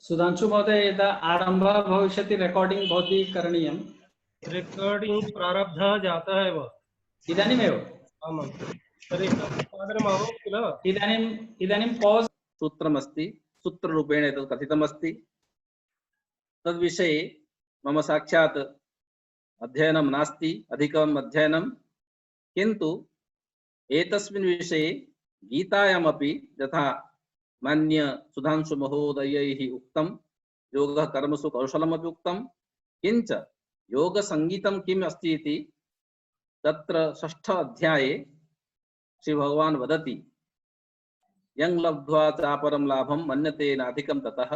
सुधांशु महोदय, यदा आरम्भः भविष्यति रेकॉर्डिंग भवती करणीयम्। रेकॉर्डिंग प्रारब्धः जातः एव इदानीमेव। आमां तर्हि सादरम् अभवत् किल। इदानीं पॉज सूत्रमस्ति, सूत्ररूपेण एतत् कथितमस्ति। तद्विषये मम साक्षात् अध्ययनं नास्ति, अधिकम् अध्ययनं, किन्तु एतस्मिन् विषये गीतायामपि यथा मान्य सुधांशु महोदयैः उक्तं योगः कर्मसु कौशलमपि उक्तं, किञ्च योगसङ्गीतं किम् अस्ति इति तत्र 6 अध्याये श्री भगवान् वदति, यं लब्ध्वा चापरं लाभं मन्यते नाधिकं ततः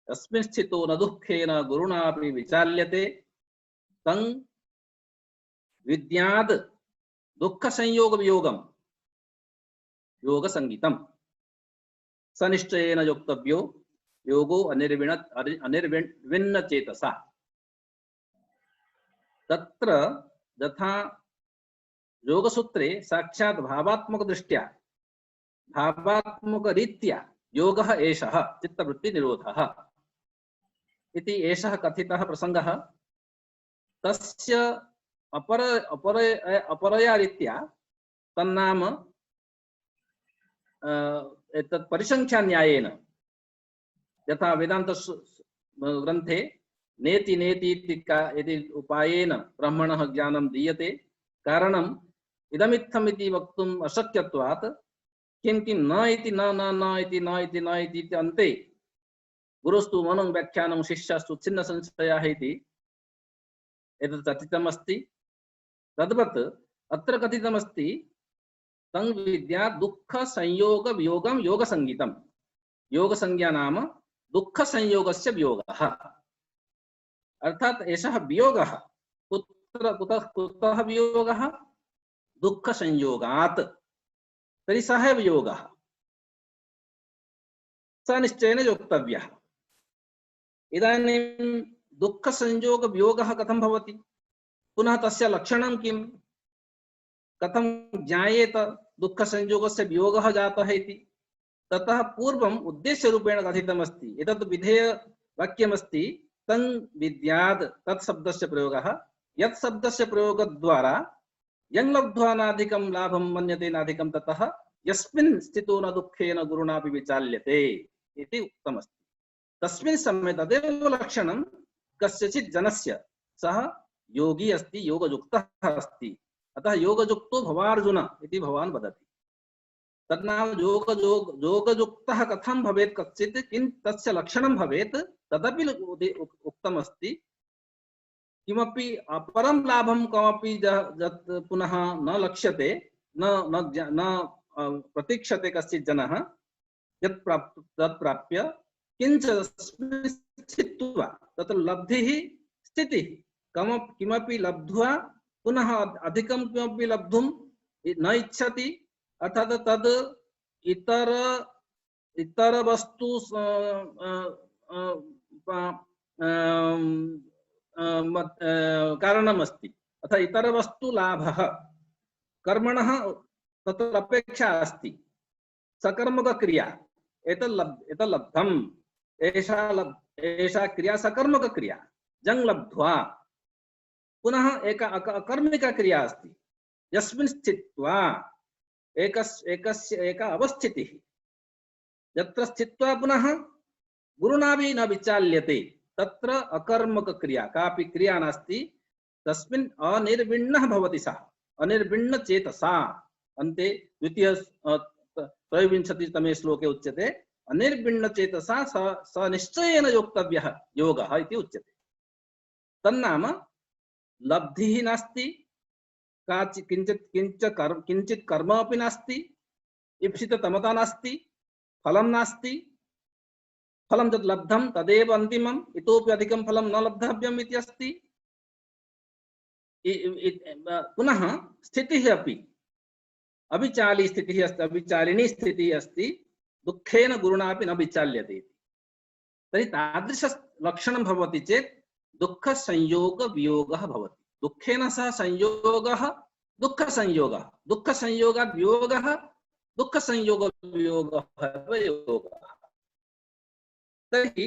तस्मिन् स्थितो न दुःखेन गुरुणापि विचाल्यते तं विद्याद् दुःख संयोग वियोगम योग संगीतम सनिश्चयेन योक्तव्यो योगो अनिर्विण्ण चेतसा। तत्र यथा योगसूत्रे साक्षात् भावात्मक दृष्ट्या भावात्मक रीत्या योगः एषः चित्तवृत्ति निरोधः इति एषः कथितः प्रसंगः, तस्य अपरया रीत्या तन्नाम एतत् परिसंख्या न्यायेन यथा वेदांत ग्रंथे नेति नेति इति उपायेन ब्रह्मणः ज्ञानं दीयते, कारणम् इदमित्थम् इति वक्तुम् अशक्यत्वात् किं किं न इति न न न इति न इति न इति अन्ते गुरुस्तु मनों व्याख्यानं शिष्यास्तु छिन्न संशयाः इति एतत् कथितमस्ति। तद्वत् अत्र कथितमस्ति तं विद्या दुःख संयोग वियोगम योग संगीतम। योग संज्ञा नाम दुःख संयोगस्य वियोगः, अर्थात एषः वियोगः कुतः वियोगः? दुःख संयोगात्। तर्हि सः वियोगः स निश्चयेन योक्तव्यः। इदानीं दुःख संयोग वियोगः कथं भवति? पुनः तस्य लक्षणं किं? कथं ज्ञायेत दुःख संयोगस्य वियोगः जातः इति? ततः पूर्वम् उद्देश्य रूपेण कथितमस्ति। एतत् विधेय वाक्यमस्ति तं विद्याद्, तत् शब्दस्य प्रयोगः, यत् शब्दस्य प्रयोगद्वारा यं लब्ध्वा नाधिकं लाभं मन्यते नाधिकं ततः यस्मिन् स्थितो न दुःखेन गुरुणापि विचाल्यते इति उक्तमस्ति। तस्मिन् समये तदेव लक्षणं कस्यचित् जनस्य, सः योगी अस्ति, योगयुक्तः अस्ति। अतः योगयुक्तो भवार्जुन इति भगवान् वदति। तन्नाम योगयुक्तः कथं भवेत् कच्चित्, किं तस्य लक्षणं भवेत्, तदपि उक्तमस्ति। किमपि अपरं लाभं कमपि पुनः न लक्ष्यते, न प्रतीक्षते कश्चित् जनः, यत् प्राप्य किंच स्थित्वा तत्र लब्धिः स्थितिः किमपि लब्ध्वा पुनः अधिकं किमपि लब्धुं न इच्छति, अर्थात तद इतर वस्तु कारणमस्ति, अतः इतर वस्तु लाभः कर्मणः तत्र अपेक्षा अस्ति। सकर्मक क्रिया एतत् लब्धम्, एषा क्रिया सकर्मक क्रिया। जंग लब्ध्वा पुनः एक अकर्मिक क्रिया अस्ति, यस्मिन् स्थित्वा एक अवस्थितिः, यत्र स्थित्वा पुनः गुरुणापि न विचाल्यते, तत्र अकर्मक क्रिया कापि क्रिया नास्ति, तस्मिन् अनिर्विण्णः भवति सः, अनिर्विण्ण चेतसा। अन्ते द्वितीय 23तमे श्लोके उच्यते अनिर्विण्ण चेतसा स निश्चयेन योक्तव्यः योगः इति उच्यते। तन्नाम लब्धिः नास्ति, किंचित कर्म अपि नास्ति, ईप्सिततमता नास्ति, फलं नास्ति। फलं यत् लब्धं तदेव अन्तिमम्, इतोपि अधिकं फलं न लब्धव्यम् इति अस्ति। पुनः स्थितिः अपि अविचाली स्थितिः अस्ति, अविचालिनी स्थितिः अस्ति, दुःखेन गुरुणापि न विचाल्यते। तर्हि तादृश लक्षणं भवति चेत् दुःख संयोग वियोगः भवति। दुःखेन सह संयोगः दुःख संयोगः, दुःख संयोगात् वियोगः दुःख संयोग वियोगः एव योगः। तर्हि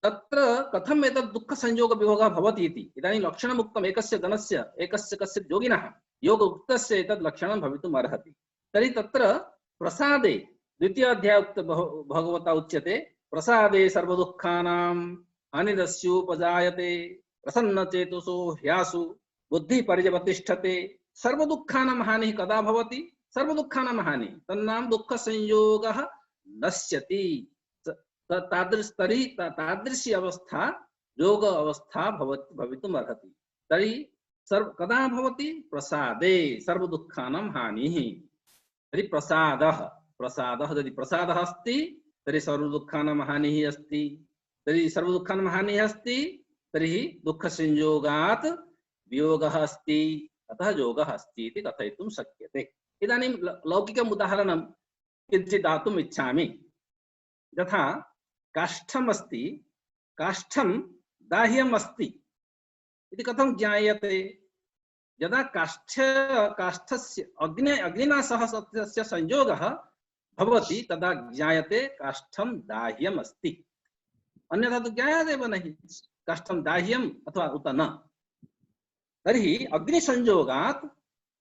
तत्र कथम एतत् दुःख संयोग वियोगः भवति इति इदानीं लक्षणम् उक्तम् एकस्य गणस्य एकस्य कस्य योगिनः योग उक्तस्य एतत् लक्षणं भवितुम् अर्हति। तर्हि तत्र प्रसादे द्वितीय अध्याय उक्त भगवता उच्यते प्रसादे सर्वदुःखानां हानिरस्योपजायते प्रसन्न चेतसो ह्यासु बुद्धि पर्यवतिष्ठते। सर्वदुःखानां हानिः कदा भवति? सर्वदुःखानां हानिः तन्नाम दुःख संयोगः नश्यति। तादृशी अवस्था योग अवस्था भवितुम् अर्हति। तर्हि कदा भवति? प्रसादे सर्वदुःखानां हानिः। तर्हि प्रसादः यदि प्रसादः अस्ति तर्हि सर्वदुःखानां हानिः अस्ति। तर्हि सर्वदुःखानां हानिः अस्ति तर्हि दुःखसंयोगात् वियोगः अस्ति, अतः योगः अस्ति इति कथयितुं शक्यते। इदानीं लौकिकम् उदाहरणं किञ्चित् दातुम् इच्छामि। यथा काष्ठम् अस्ति, काष्ठं दाह्यम् अस्ति इति कथं ज्ञायते? यदा काष्ठस्य अग्निना सह तस्य संयोगः भवति तदा ज्ञायते काष्ठं दाह्यम् अस्ति। अन्यथा तो ज्ञायते एव नहि काष्ठं दाह्यम् अथवा उत न। तर्हि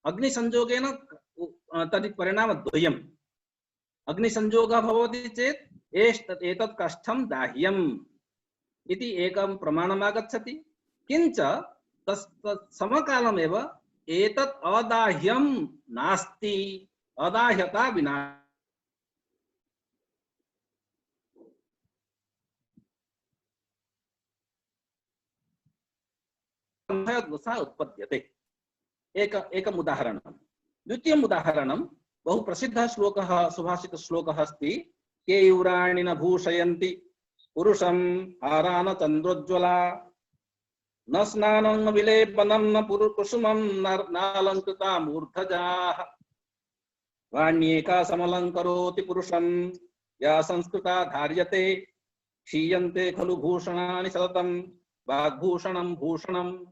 अग्निसंयोगेन तर्हि परिणामद्वयम्। अग्निसंयोगः भवति चेत् एतत् काष्ठं दाह्यम् इति एकं प्रमाणम् आगच्छति। किञ्च समकालमेव एतत् अदाह्यं नास्ति, अदाह्यता विना दोषः उत्पद्यते। एकम् उदाहरणं। द्वितीयम् उदाहरणं बहु प्रसिद्धः श्लोकः, सुभाषित श्लोकः अस्ति। केयूराणि न भूषयन्ति पुरुषं हारान चन्द्रोज्ज्वला न स्नानं न विलेपनं न कुसुमं नालंकृता मूर्धजाः वाण्येका समलंकरोति पुरुषं या संस्कृता धार्यते क्षीयन्ते खलु भूषणानि सततं वाग्भूषणं भूषणम्।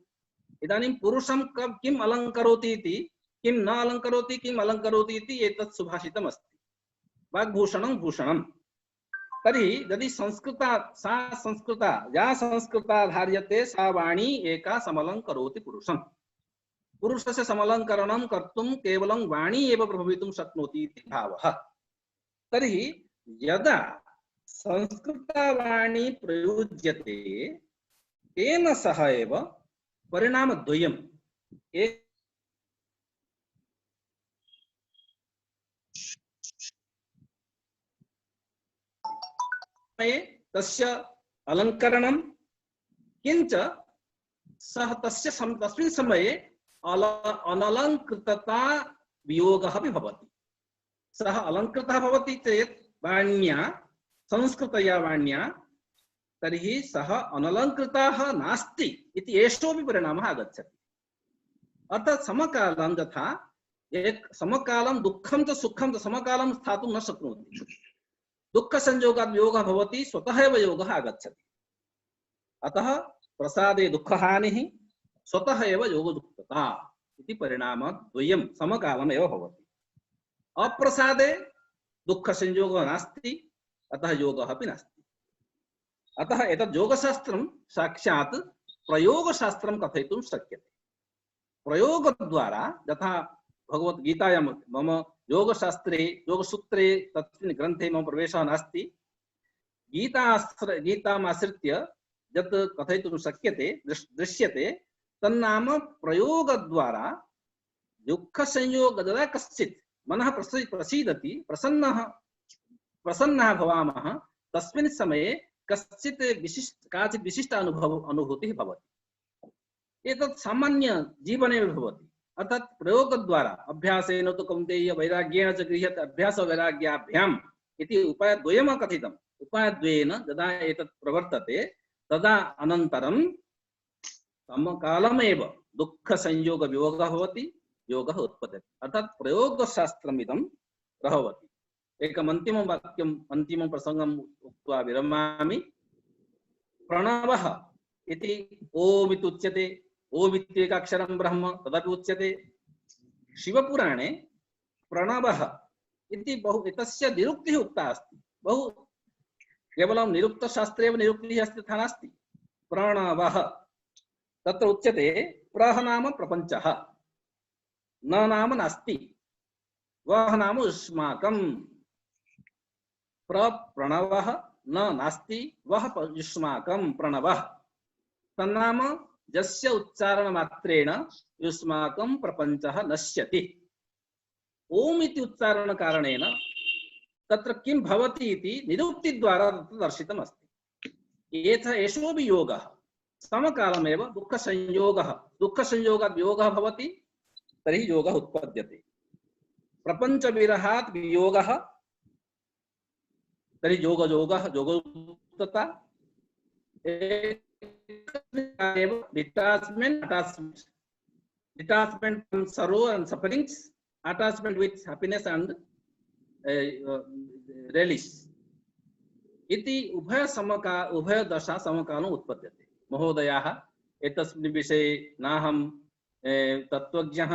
इदानीं पुरुषं किम् अलंकरोति इति, किं न अलंकरोति, किम् अलंकरोति इति एतत् सुभाषितम् अस्ति। वाग्भूषणं भूषणम्। तर्हि यदि संस्कृता या संस्कृता धार्यते सा वाणी एका समलंकरोति पुरुषं। पुरुषस्य समलंकरणं कर्तुं केवलं वाणी एव प्रभवितुं शक्नोति इति भावः। तर्हि यदा संस्कृतवाणी प्रयुज्यते तेन सह एव परिणामद्वयम्। तस्य अलंकरणं किंच सह तस्मिन् समये अनलंकृतता वियोगः अपि भवति। सः अलंकृतः भवति चेत् वाण्या संस्कृतया वाण्या, तर्हि सः अनलंकृतः नास्ति इति एषोऽपि परिणामः आगच्छति। अर्थात् समकालं यथा समकालं दुःखं च सुखं च समकालं स्थातुं न शक्नोति। दुःख संयोगात् योगः भवति, स्वतः एव योगः आगच्छति। अतः प्रसादे दुःखहानिः, स्वतः एव योगदुःखता इति परिणामद्वयं समकालमेव भवति। अप्रसादे दुःख संयोगः नास्ति, अतः योगः अपि नास्ति। अतः एतत् योगशास्त्रं साक्षात् प्रयोगशास्त्रं कथयितुं शक्यते। प्रयोगद्वारा यथा भगवद्गीतायां मम योगशास्त्रे योगसूत्रे तस्मिन् ग्रन्थे मम प्रवेशः नास्ति। गीतामाश्रित्य यत् कथयितुं शक्यते दृश्यते तन्नाम प्रयोगद्वारा दुःखसंयोग यदा कश्चित् मनः प्रसीदति, प्रसन्नः भवामः, तस्मिन् समये काचित् विशिष्ट अनुभूतिः भवति। एतत् सामान्य जीवने भवति। अर्थात प्रयोग द्वारा अभ्यासेन तो कौन्तेय वैराग्येण च गृह्यते अभ्यास वैराग्याभ्याम इति उपायद्वयम् कथितम्। उपायद्वयेन यदा एतत् प्रवर्तते तदा अनन्तरं समकालमेव दुःख संयोग वियोगः भवति, योगः उत्पद्यते। अर्थात प्रयोगशास्त्रमिदं प्रभवति। एकम् अन्तिमं वाक्यम् अन्तिमं प्रसङ्गम् उक्त्वा विरमामि। प्रणवः इति ओम् इति उच्यते। ओम् इत्येकाक्षरं ब्रह्म तदपि उच्यते। शिवपुराणे प्रणवः इति बहु एतस्य निरुक्तिः उक्ता अस्ति। बहु केवलं निरुक्तशास्त्रे एव निरुक्तिः अस्ति तथा नास्ति। प्रणवः तत्र उच्यते प्रः नाम प्रपञ्चः, न नाम नास्ति, वः नाम युष्माकं। प्रणवः न नास्ति, वः युष्माकं प्रणवः। तन्नाम यस्य उच्चारण मात्रेण युष्माकं प्रपञ्चः नश्यति। ओम इति उच्चारण कारणेन तत्र किं भवति इति निरुक्ति द्वारा दर्शितम् अस्ति। एषोऽपि योगः समकालमेव दुःख संयोगात् योगः भवति, तर्हि योगः उत्पद्यते। प्रपंच विरहात् वियोगः, तर्हि योगयुक्तता। detachment from sorrow and sufferings, attachment with happiness and relish इति उभय दशा समकालम् उत्पद्यते। महोदयाः, एतस्मिन् विषये नाहं तत्त्वज्ञः,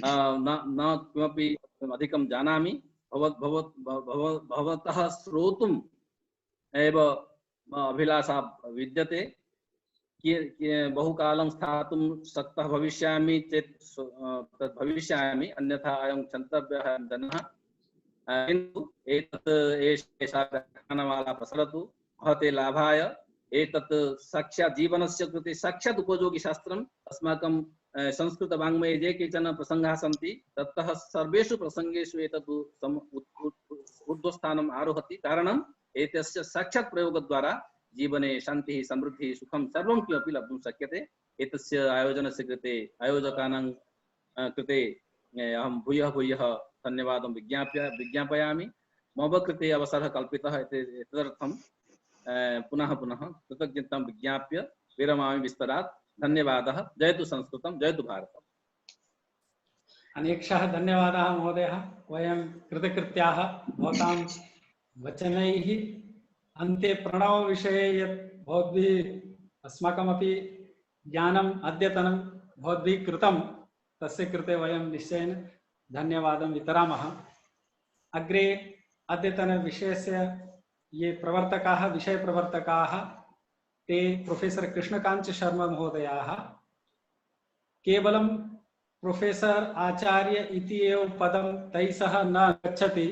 न किमपि अधिकं जानामि। भवतः श्रोतुम् एव अभिलाषा विद्यते। बहुकालं स्थातुं शक्तः भविष्यामि चेत् तद् भविष्यामि, अन्यथा अयं क्षन्तव्यः जनः। किन्तु एषा व्याख्यानमाला प्रसरतु, महते लाभाय। एतत् साक्षात् जीवनस्य कृते साक्षात् उपयोगि शास्त्रम्। अस्माकं संस्कृत वाङ्मये ये केचन प्रसङ्गाः सन्ति, ततः सर्वेषु प्रसङ्गेषु एतत् ऊर्ध्वस्थानम् आरोहति। कारणम् एतस्य साक्षात् प्रयोगद्वारा जीवने शान्तिः, समृद्धिः, सुखं सर्वं किमपि लब्धुं शक्यते। एतस्य आयोजनस्य कृते आयोजकानां कृते अहं भूयः धन्यवादं विज्ञापयामि। मम कृते अवसरः कल्पितः एतदर्थं पुनः कृतज्ञतां विज्ञाप्य विरमामि विस्तरात्। धन्यवादः। जयतु संस्कृतं, जयतु भारतम्। अनेकशः धन्यवादाः महोदयः। वयं कृतकृत्याः भवतां वचनैः। अन्ते प्रणवविषये यत् भवद्भिः अस्माकमपि ज्ञानम् अद्यतनं भवद्भिः कृतं, तस्य कृते वयं निश्चयेन धन्यवादं वितरामः। अग्रे अद्यतनविषयस्य ये प्रवर्तकाः, विषयप्रवर्तकाः, ते प्रोफेसर कृष्णकांत शर्मा महोदयाः। केवलं प्रोफेसर आचार्य इति एव पदं तैः सह न गच्छति,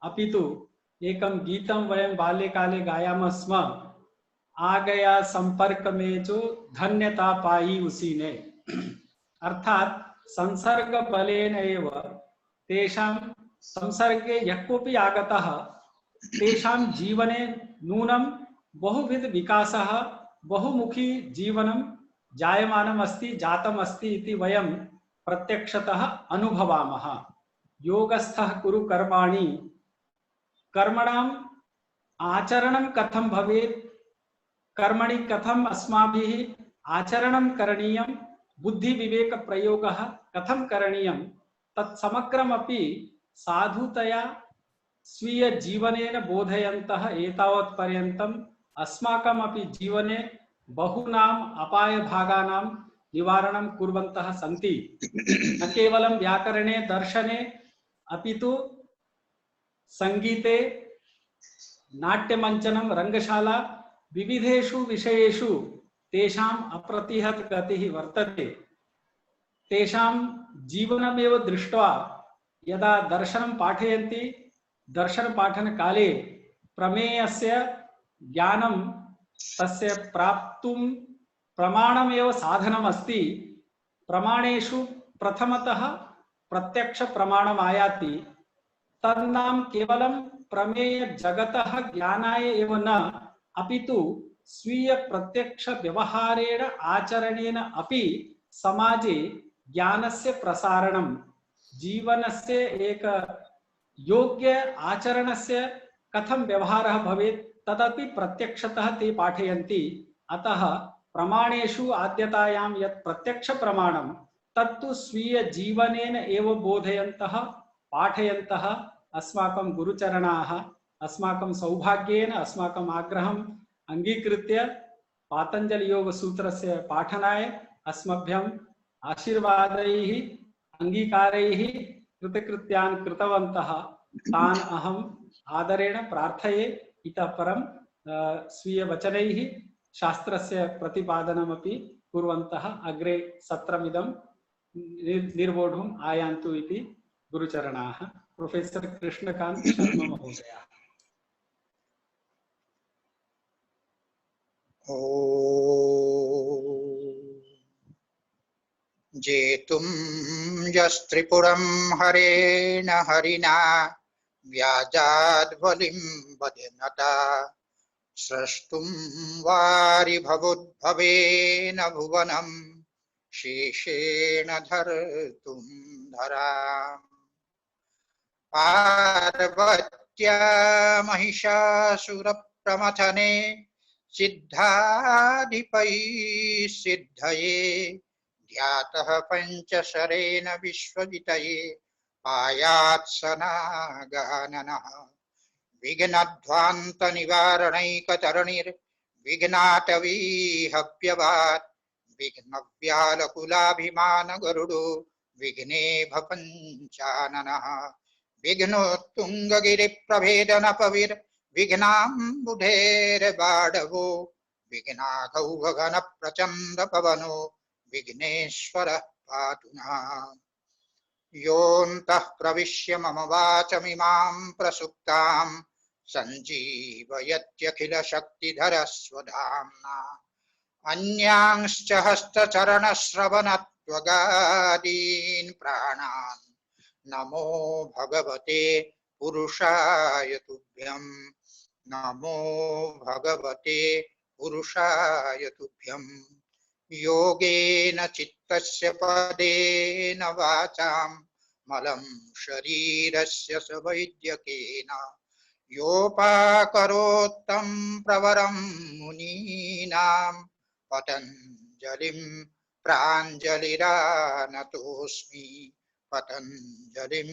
अपितु एकं गीतं वयं बाल्यकाले गायामः स्म, आ गया संपर्क में जो धन्यता पाई उसी ने। अर्थात संसर्ग बलेन एव तेषां संसर्गे यः कोऽपि आगतः तेषां जीवने नूनं बहुविध विकासः, बहुमुखी जीवनं जायमानम् अस्ति, जातम् अस्ति इति वयं प्रत्यक्षतः अनुभवामः। योगस्थः कुरु कर्माणि, कर्मणाम् आचरणं कथं भवेत्, कर्मणि कथम् अस्माभिः आचरणं करणीयं, बुद्धि विवेक प्रयोगः कथं करणीयं, तत्समग्रमपि साधुतया स्वीय जीवनेन बोधयन्तः एतावत्पर्यन्तम् अस्माकमपि जीवने बहूनाम् अपायभागानां निवारणं कुर्वन्तः सन्ति। न केवलं व्याकरणे, दर्शने, अपितु संगीते, नाट्यमञ्चनं, रङ्गशाला, विविधेषु विषयेषु तेषाम् अप्रतिहत गतिः वर्तते। तेषां जीवनमेव दृष्ट्वा यदा दर्शनं पाठयन्ति, दर्शनपाठनकाले प्रमेयस्य ज्ञानं तस्य प्राप्तुं प्रमाणमेव साधनम् अस्ति। प्रमाणेषु प्रथमतः प्रत्यक्ष प्रमाणम् आयाति। तन्नाम केवलं प्रमेय जगतः ज्ञानाय एव न, अपितु स्वीय प्रत्यक्ष व्यवहारेण आचरणेन अपि समाजे ज्ञानस्य प्रसारणं, जीवनस्य एक योग्य आचरणस्य कथं व्यवहारः भवेत् तदपि प्रत्यक्षतः ते पाठयन्ति। अतः प्रमाणेषु आद्यतायां यत् प्रत्यक्ष प्रमाणं तत्तु स्वीय जीवनेन एव बोधयन्तः, पाठयन्तः अस्माकं गुरुचरणाः। अस्माकं सौभाग्येन अस्माकम् आग्रहम् अंगीकृत्य पातंजलि योग सूत्रस्य पाठनाय अस्मभ्यम् आशीर्वादैः, अंगीकारैः कृतकृत्यान् कृतवन्तः। तान् अहम् आदरेण प्रार्थये। इतः परं स्वीयवचनैः शास्त्रस्य प्रतिपादनमपि कुर्वन्तः अग्रे सत्रमिदं निर्वोढुम् आयान्तु इति गुरुचरणाः। प्रोफेसर कृष्णकांत शर्मा महोदय। जेतुं यस्त्रिपुरं हरेण हरिणा व्याजाद्बलिं बध्यनता स्रष्टुं वारिभवुद्भवेन भुवनं शेषेण धर्तुं धराम् पार्वत्या महिषासुरप्रमथने सिद्धाधिपैः सिद्धये ध्यातः पंचशरेण विश्वजितये पायात्सनागाननः विघ्नध्वान्त निवारणैकतरणिर्विघ्नाटवीहव्यवात् विघ्नव्यालकुलाभिमान गरुडो विघ्नेभ पञ्चाननः विघ्नोत्तुङ्गगिरिप्रभेदनपविर् विघ्नाम्बुधेर्बाडवो विघ्नाघौघघन प्रचंड पवनो विघ्नेश्वरः पातु नः। योऽन्तः प्रविश्य मम वाचमिमां प्रसुप्तां सञ्जीवयत्यखिलशक्तिधरस्वधाम्ना अन्यांश्च हस्तचरणश्रवणत्वगादीन् प्राणान् नमो भगवते पुरुषाय तुभ्यं। नमो भगवते पुरुषाय तुभ्यं। योगेन चित्तस्य पदेन वाचां मलं शरीरस्य स वैद्यकेन योपाकरोत्तं प्रवरं मुनीनां पतञ्जलिं प्राञ्जलिरानतोऽस्मि। पतञ्जलिं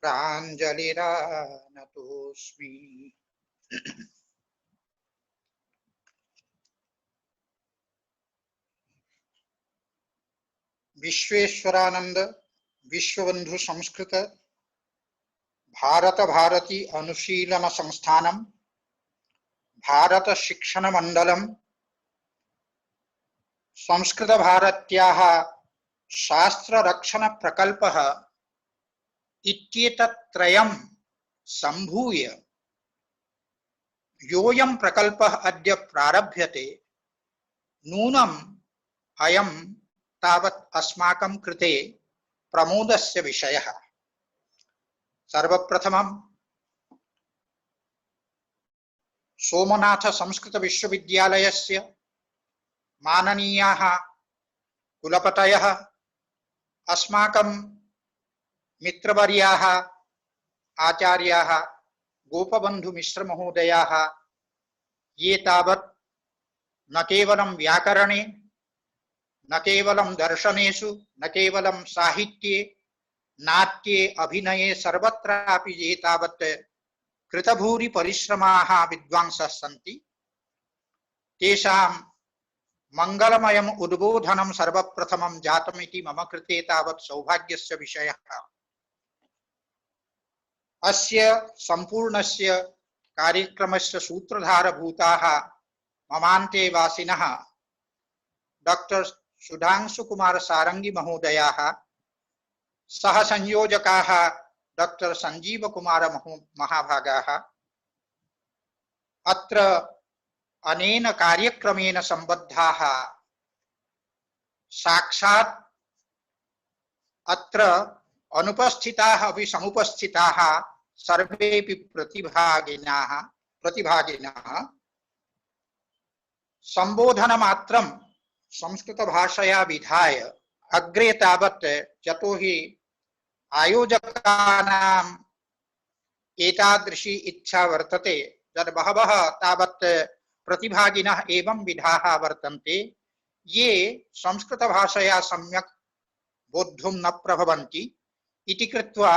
प्राञ्जलिरानतोऽस्मि। विश्वेश्वरानंद विश्वबंधु संस्कृत भारत भारती अनुशीलन संस्थानम भारत शिक्षण मंडलम संस्कृत भारत्याः शास्त्र रक्षण प्रकल्पः इत्येतत्त्रयं सम्भूय योऽयं प्रकल्पः अद्य प्रारभ्यते नूनम् अयं तावत् अस्माकं कृते प्रमोदस्य विषयः। सर्वप्रथमं सोमनाथ संस्कृत विश्वविद्यालयस्य माननीयाः कुलपतयः अस्माकं मित्रवर्याः आचार्याः गोपबंधु मिश्र महोदयाः ये तावत् न केवलं व्याकरणे न केवलं दर्शनेषु न केवलं साहित्ये नाट्ये अभिनये सर्वत्रापि ये तावत् कृतभूरि परिश्रमाः विद्वांसः सन्ति तेषां मंगलमयम् उद्बोधनं सर्वप्रथमं जातमिति मम कृते तावत् सौभाग्यस्य विषयः। अस्य संपूर्णस्य कार्यक्रमस्य सूत्रधारभूताः ममान्तेवासिनः डॉक्टर सुधांशु कुमार सारंगी महोदयाः सह संयोजकाः डॉक्टर संजीव कुमार महाभागाः अत्र अनेन कार्यक्रमेण संबद्धाः साक्षात् अत्र अनुपस्थिताः अपि समुपस्थिताः सर्वेपि प्रतिभागिनः संबोधनमात्रं संस्कृत भाषया विधाय अग्रे तावत् यतोहि आयोजकानाम् एतादृशी इच्छा वर्तते यद् बहवः तावत् प्रतिभागिनः एवं विधाः वर्तन्ते ये संस्कृत भाषया सम्यक् बोद्धुं न प्रभवन्ति इति कृत्वा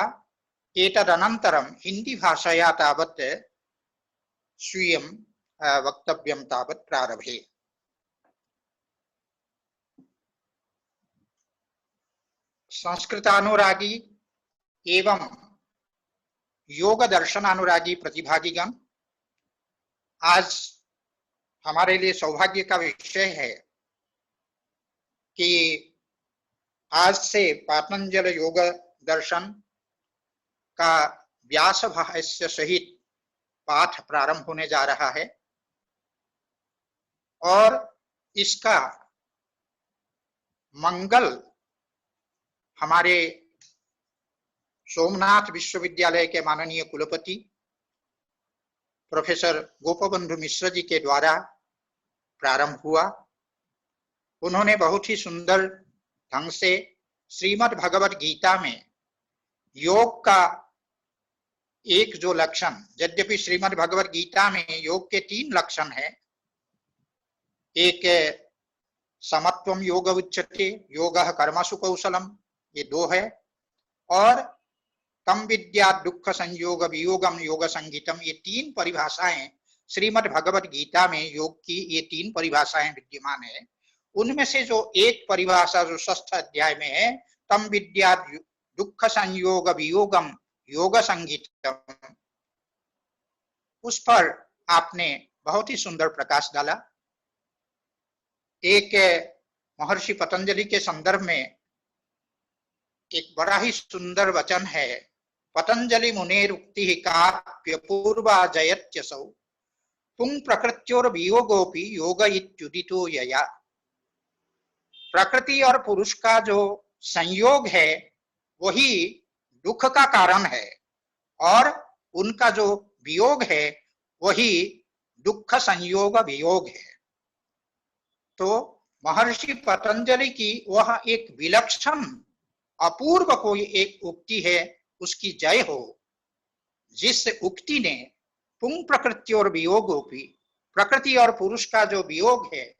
एतदनन्तरं हिंदी भाषया तावत् स्वीयं वक्तव्यं तावत् प्रारभे। संस्कृतानुरागी एवं योग दर्शनानुरागी प्रतिभागिगण आज हमारे लिए सौभाग्य का विषय है कि आज से पातंजल योग दर्शन का व्यास भाष्य सहित पाठ प्रारंभ होने जा रहा है और इसका मंगल हमारे सोमनाथ विश्वविद्यालय के माननीय कुलपति प्रोफेसर गोपबंधु मिश्र जी के द्वारा प्रारंभ हुआ। उन्होंने बहुत ही सुंदर ढंग से श्रीमद् भगवत गीता में योग का एक जो लक्षण, यद्यपि श्रीमद् भगवत गीता में योग के 3 लक्षण है, एक समत्वम योग उच्यते, योगः कर्मसु कौशलम, ये 2 है, और तम विद्या दुख संयोग वियोगम योग संगीतम, ये 3 परिभाषाएं श्रीमद् भगवत गीता में योग की ये 3 परिभाषाएं विद्यमान है। उनमें से जो एक परिभाषा जो 6th अध्याय में है, तम विद्या दुख संयोग वियोगम योग संगीतम, उस पर आपने बहुत ही सुंदर प्रकाश डाला। एक महर्षि पतंजलि के संदर्भ में एक बड़ा ही सुंदर वचन है, पतंजलि मुनेरुक्ति काप्य पूर्वा जयत्यसौ पुंग प्रकृत्योर वियोगोपि योग इत्युदितो यया। प्रकृति और पुरुष का जो संयोग है वही दुख का कारण है और उनका जो वियोग है वही दुख संयोग वियोग है। तो महर्षि पतंजलि की वह एक विलक्षण अपूर्व कोई एक उक्ति है, उसकी जय हो, जिस उक्ति ने पुंग प्रकृति और वियोगोपि, प्रकृति और पुरुष का जो वियोग है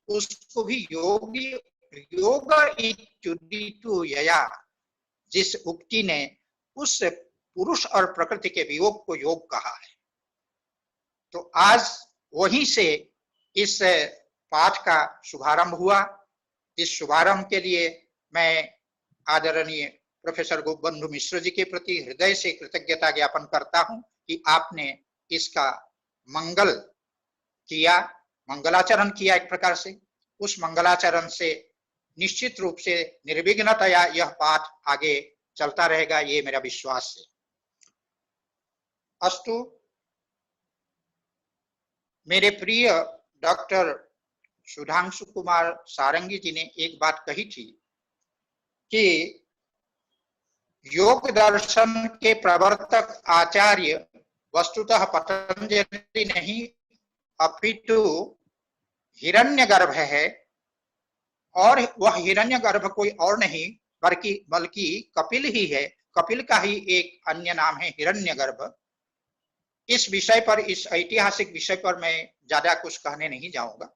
उसको भी योग इत्युदितो यया, जिस उक्ति ने उस पुरुष और प्रकृति के वियोग को योग कहा है। तो आज वहीं से इस पाठ का शुभारंभ हुआ। इस शुभारंभ के लिए मैं आदरणीय प्रोफेसर गोपबंधु मिश्र जी के प्रति हृदय से कृतज्ञता ज्ञापन करता हूं कि आपने इसका मंगल किया, मंगलाचरण किया। एक प्रकार से उस मंगलाचरण से निश्चित रूप से निर्विघ्नतया यह पाठ आगे चलता रहेगा, ये मेरा विश्वास है। अस्तु, मेरे प्रिय डॉक्टर सुधांशु कुमार सारंगी जी ने एक बात कही थी कि योग दर्शन के प्रवर्तक आचार्य वस्तुतः पतंजलि नहीं अपितु हिरण्यगर्भ है, और वह हिरण्यगर्भ कोई और नहीं बल्कि कपिल ही है। कपिल का ही एक अन्य नाम है हिरण्यगर्भ। इस विषय पर, इस ऐतिहासिक विषय पर मैं ज्यादा कुछ कहने नहीं जाऊंगा,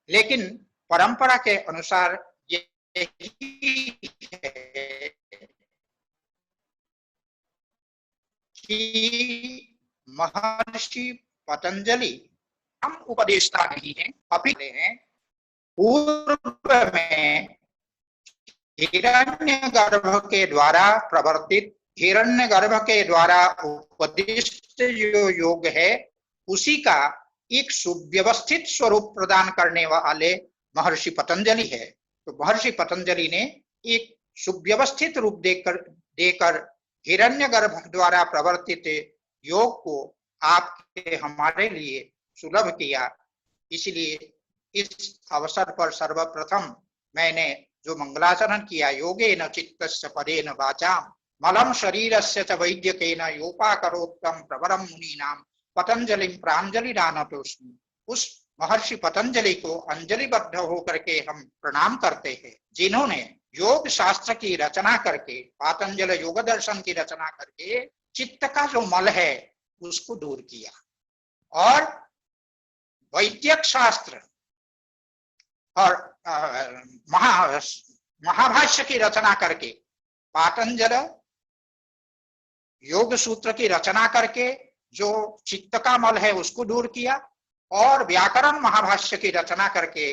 लेकिन परंपरा के अनुसार यही है कि महर्षि पतंजलि हम उपदेष्टा नहीं हैं, अपितु हैं पूर्व में हिरण्यगर्भ के द्वारा प्रवर्तित, हिरण्यगर्भ के द्वारा उपदिष्ट जो योग है उसी का एक सुव्यवस्थित स्वरूप प्रदान करने वाले महर्षि पतंजलि है। तो महर्षि पतंजलि ने एक सुव्यवस्थित रूप देकर हिरण्यगर्भ द्वारा प्रवर्तित योग को आपके हमारे लिए सुलभ किया। इसलिए इस अवसर पर सर्वप्रथम मैंने जो मंगलाचरण किया, योगेन चित्तस्य पदेन वाचाम मलम शरीरस्य च वैद्यकेन योपाकरोत्तम प्रवरम मुनीनां पतंजलिं प्रांजलिरानतोस्मि, उस महर्षि पतंजलि को अंजलिबद्ध होकर के हम प्रणाम करते हैं, जिन्होंने योग शास्त्र की रचना करके, पातंजल योग दर्शन की रचना करके चित्त का जो मल है उसको दूर किया और वैद्यक शास्त्र और महाभाष्य की रचना करके, पातंजल योग सूत्र की रचना करके जो चित्त का मल है उसको दूर किया और व्याकरण महाभाष्य की रचना करके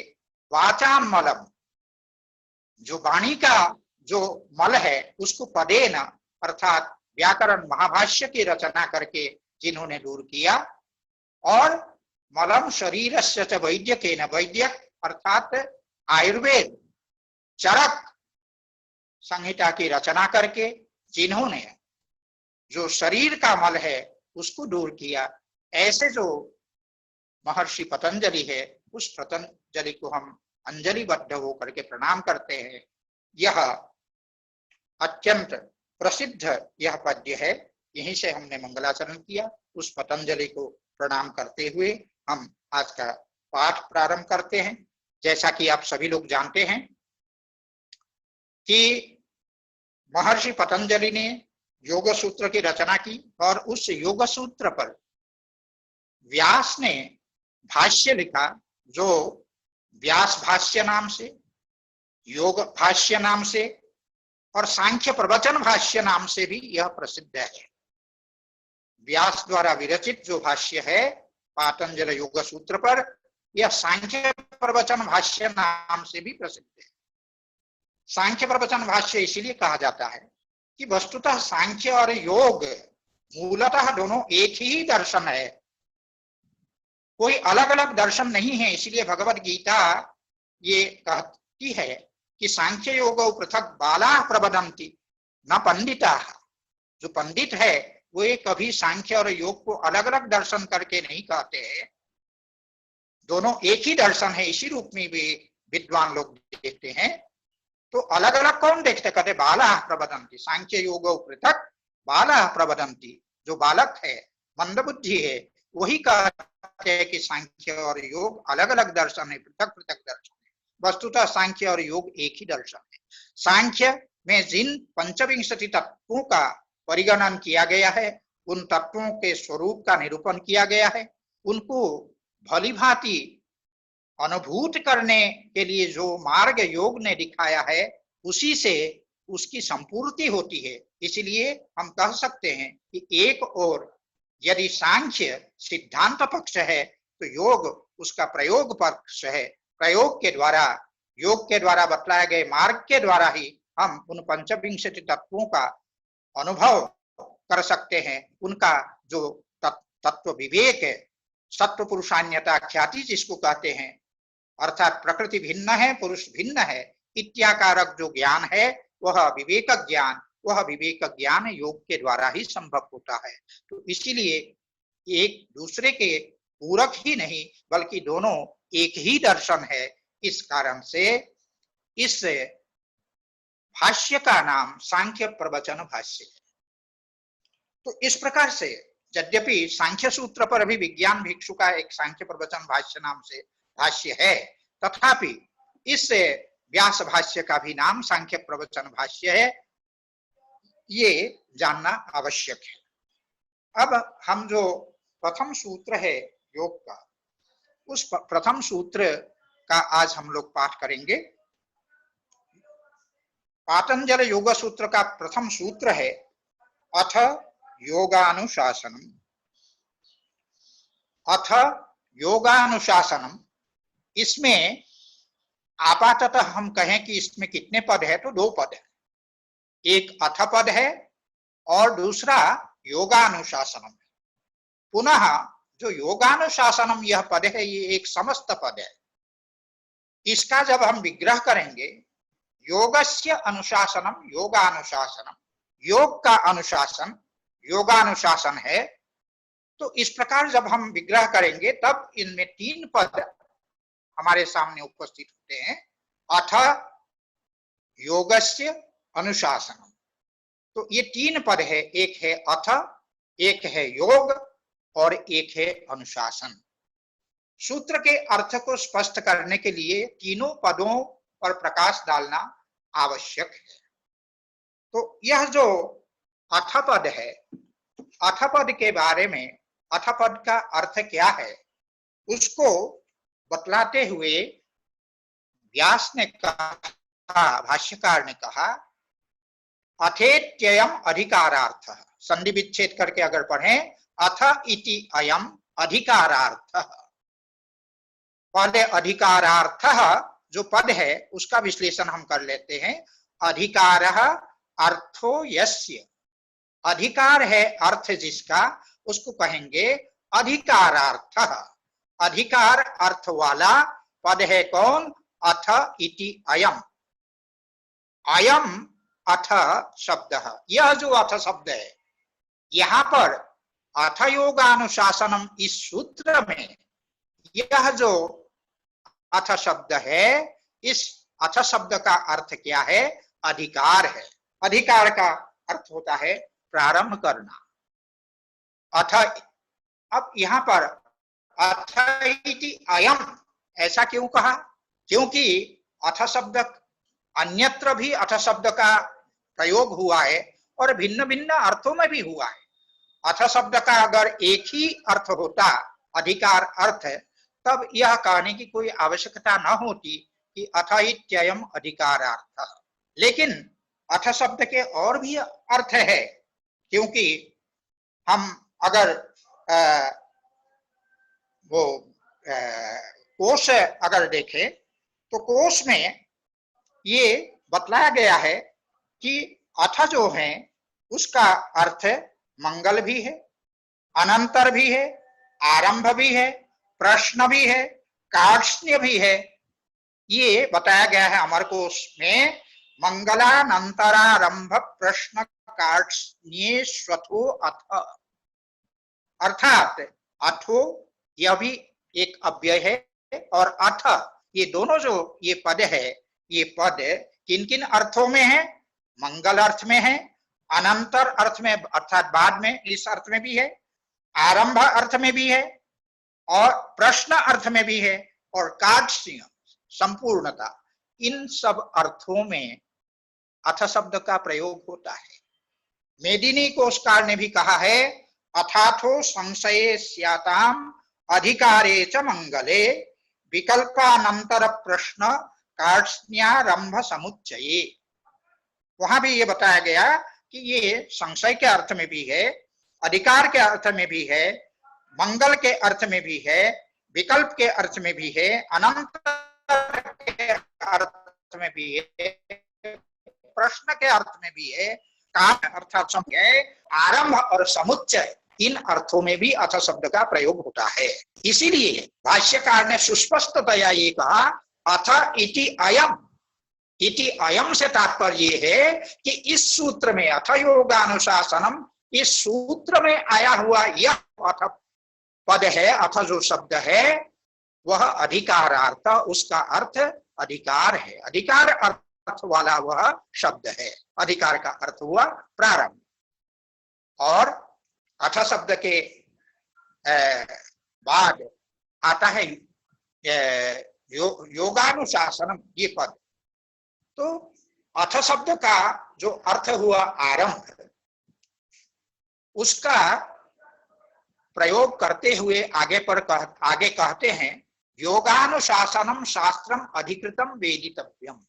वाचाम मलम, जो वाणी का जो मल है उसको पदेन अर्थात व्याकरण महाभाष्य की रचना करके जिन्होंने दूर किया, और मलम शरीरस्य च वैद्यकेन, वैद्य अर्थात आयुर्वेद चरक संहिता की रचना करके जिन्होंने जो शरीर का मल है उसको दूर किया, ऐसे जो महर्षि पतंजलि है उस पतंजलि को हम अंजलिबद्ध होकर के प्रणाम करते हैं। यह अत्यंत प्रसिद्ध यह पद्य है, यहीं से हमने मंगलाचरण किया। उस पतंजलि को प्रणाम करते हुए हम आज का पाठ प्रारंभ करते हैं। जैसा कि आप सभी लोग जानते हैं कि महर्षि पतंजलि ने योग सूत्र की रचना की और उस योग सूत्र पर व्यास ने भाष्य लिखा, जो व्यास भाष्य नाम से, योग भाष्य नाम से और सांख्य प्रवचन भाष्य नाम से भी यह प्रसिद्ध है। व्यास द्वारा विरचित जो भाष्य है पातंजल योग सूत्र पर, यह सांख्य प्रवचन भाष्य नाम से भी प्रसिद्ध है। सांख्य प्रवचन भाष्य इसीलिए कहा जाता है कि वस्तुतः सांख्य और योग मूलतः दोनों एक ही दर्शन है, कोई अलग अलग दर्शन नहीं है। इसलिए भगवत गीता ये कहती है कि सांख्य योग पृथक बाला प्रवदन्ति न पंडिता। जो पंडित है वो कभी सांख्य और योग को अलग अलग दर्शन करके नहीं कहते हैं, दोनों एक ही दर्शन है, इसी रूप में भी विद्वान लोग देखते हैं। तो अलग अलग कौन देखते, कहते बाला प्रवदन्ति, सांख्य योग पृथक बाला प्रवदन्ति। जो बालक है, मंदबुद्धि है, वही कहते हैं कि सांख्य और योग अलग अलग दर्शन है, पृथक पृथक दर्शन है। वस्तुतः सांख्य और योग एक ही दर्शन है। सांख्य में जिन 25 तत्वों का परिगणन किया गया है, उन तत्वों के स्वरूप का निरूपण किया गया है, उनको भली भांति अनुभूत करने के लिए जो मार्ग योग ने दिखाया है उसी से उसकी संपूर्ति होती है। इसलिए हम कह सकते हैं कि एक और यदि सांख्य सिद्धांत पक्ष है तो योग उसका प्रयोग पक्ष है। प्रयोग के द्वारा, योग के द्वारा बतलाए गए मार्ग के द्वारा ही हम उन 25 तत्वों का अनुभव कर सकते हैं। उनका जो तत्व विवेक है, सत्व पुरुषान्यता ख्याति जिसको कहते हैं, अर्थात प्रकृति भिन्न है, पुरुष भिन्न है, इत्याकारक जो ज्ञान है वह विवेक ज्ञान, वह विवेक ज्ञान योग के द्वारा ही संभव होता है। तो इसीलिए एक दूसरे के पूरक ही नहीं बल्कि दोनों एक ही दर्शन है। इस कारण से इस भाष्य का नाम सांख्य प्रवचन भाष्य है। तो इस प्रकार से यद्यपि सांख्य सूत्र पर अभी विज्ञान भिक्षु का एक सांख्य प्रवचन भाष्य नाम से भाष्य है, तथापि इस व्यास भाष्य का भी नाम सांख्य प्रवचन भाष्य है, ये जानना आवश्यक है। अब हम जो प्रथम सूत्र है योग का, उस प्रथम सूत्र का आज हम लोग पाठ करेंगे। पातंजल योग सूत्र का प्रथम सूत्र है अथ योगानुशासनम। अथ योगानुशासनम, इसमें आपाततः हम कहें कि इसमें कितने पद है तो 2 पद है। एक अथ पद है और दूसरा योगानुशासनम है। पुनः जो योगानुशासनम यह पद है ये एक समस्त पद है। इसका जब हम विग्रह करेंगे, योगस्य अनुशासनम योगानुशासनम, योग का अनुशासन योगानुशासन है, तो इस प्रकार जब हम विग्रह करेंगे तब इनमें 3 पद हमारे सामने उपस्थित होते हैं। अथ योगस्य अनुशासनम, तो ये 3 पद है, एक है अथ, एक है योग और एक है अनुशासन। सूत्र के अर्थ को स्पष्ट करने के लिए तीनों पदों पर प्रकाश डालना आवश्यक है। तो यह जो अथ पद है, अथ पद के बारे में, अथ पद का अर्थ क्या है उसको बतलाते हुए व्यास ने कहा, भाष्यकार ने कहा, अथेत्ययम अधिकारार्थ। संधि विच्छेद करके अगर पढ़ें, अथ इति अयम अधिकारार्थ। पद अधिकारार्थ जो पद है उसका विश्लेषण हम कर लेते हैं। अधिकारः अर्थो यस्य, अधिकार है अर्थ जिसका, उसको कहेंगे अधिकारार्थ, अधिकार अर्थ वाला पद है कौन? अथ इति अयम, अयम अथ शब्द, यह जो अथ शब्द है, यहाँ पर अथ योगानुशासनम इस सूत्र में यह जो अथ शब्द है, इस अथ शब्द का अर्थ क्या है? अधिकार है। अधिकार का अर्थ होता है प्रारंभ करना। अथ, अब यहाँ पर अथ इति अयम ऐसा क्यों कहा? क्योंकि अथ शब्द अन्यत्र भी अथ शब्द का प्रयोग हुआ है और भिन्न भिन्न अर्थों में भी हुआ है। अथ शब्द का अगर एक ही अर्थ होता, अधिकार अर्थ, तब यह कहने की कोई आवश्यकता न होती कि अथ इत्ययम अधिकारार्थ। लेकिन अथ शब्द के और भी अर्थ है, क्योंकि हम अगर कोश अगर देखें तो कोश में ये बतलाया गया है कि अथ जो है उसका अर्थ मंगल भी है, अनंतर भी है, आरंभ भी है, प्रश्न भी है, कार्ष्ण्य भी है। ये बताया गया है अमरकोश में, मंगलानंतरारंभ प्रश्न कार्ष्ण्येष्वथो अथ, अर्थात अथो यह भी एक अव्यय है और अथ, ये दोनों जो ये पद है, ये पद किन किन अर्थों में है? मंगल अर्थ में है, अनंतर अर्थ में अर्थात बाद में, इस अर्थ में भी है, आरंभ अर्थ में भी है और प्रश्न अर्थ में भी है और कार्ष्ण्य संपूर्णता, इन सब अर्थों में अथ शब्द का प्रयोग होता है। मेदिनी कोशकार ने भी कहा है, अथाथो संशये स्याताम अधिकारे च मंगले विकल्पानंतर प्रश्न कार्ष्ण्यारंभ समुच्चये। वहां भी ये बताया गया कि ये संशय के अर्थ में भी है, अधिकार के अर्थ में भी है, मंगल के अर्थ में भी है, विकल्प के अर्थ में भी है, अनंत के अर्थ में भी है, प्रश्न के अर्थ में भी है, काम अर्थात समय, आरंभ और समुच्चय, इन अर्थों में भी अथ शब्द का प्रयोग होता है। इसीलिए भाष्यकार ने सुस्पष्टतया ये कहा, अथ इति अयम, इति अयम से तात्पर्य है कि इस सूत्र में अथ योगानुशासनम, इस सूत्र में आया हुआ यह अथ पद है, अथ जो शब्द है वह अधिकारार्थ, उसका अर्थ अधिकार है, अधिकार अर्थ वाला वह शब्द है। अधिकार का अर्थ हुआ प्रारंभ। और अथ शब्द के बाद आता है योगानुशासनम, ये पद। तो अथ शब्द का जो अर्थ हुआ आरंभ, उसका प्रयोग करते हुए आगे कहते हैं, योगानुशासनम शास्त्रम अधिकृतम वेदितव्यम।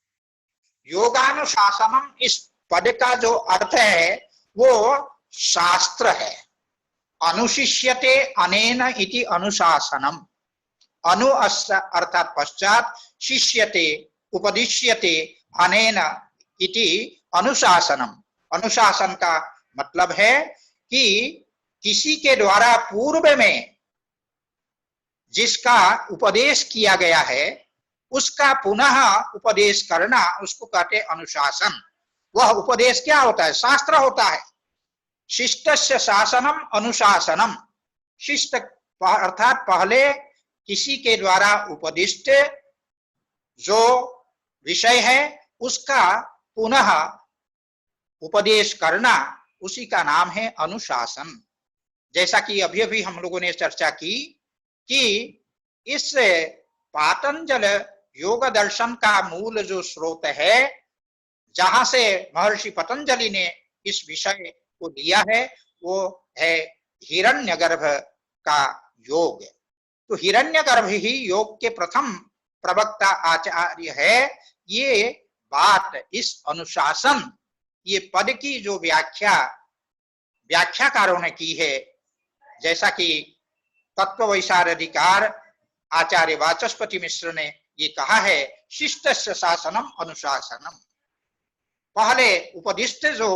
योगानुशासनम इस पद का जो अर्थ है वो शास्त्र है। अनुशिष्यते अनेन इति अनुशासनम, अनु अर्थात पश्चात, शिष्यते उपदिश्यते अनेन इति अनुशासनम। अनुशासन का मतलब है कि किसी के द्वारा पूर्व में जिसका उपदेश किया गया है उसका पुनः उपदेश करना, उसको कहते अनुशासन। वह उपदेश क्या होता है? शास्त्र होता है। शिष्टस्य शासनम अनुशासनम, शिष्ट अर्थात पहले किसी के द्वारा उपदिष्ट जो विषय है उसका पुनः उपदेश करना, उसी का नाम है अनुशासन। जैसा कि अभी अभी हम लोगों ने चर्चा की कि इस पातंजल योग दर्शन का मूल जो स्रोत है, जहां से महर्षि पतंजलि ने इस विषय को लिया है, वो है हिरण्यगर्भ का योग। तो हिरण्यगर्भ ही योग के प्रथम प्रवक्ता आचार्य है। ये बात, इस अनुशासन, ये पद की जो व्याख्याकारों ने की है, जैसा कि तत्व वैशारधिकार आचार्य वाचस्पति मिश्र ने ये कहा है, शिष्टस्य शासनम अनुशासनम। पहले उपदिष्ट जो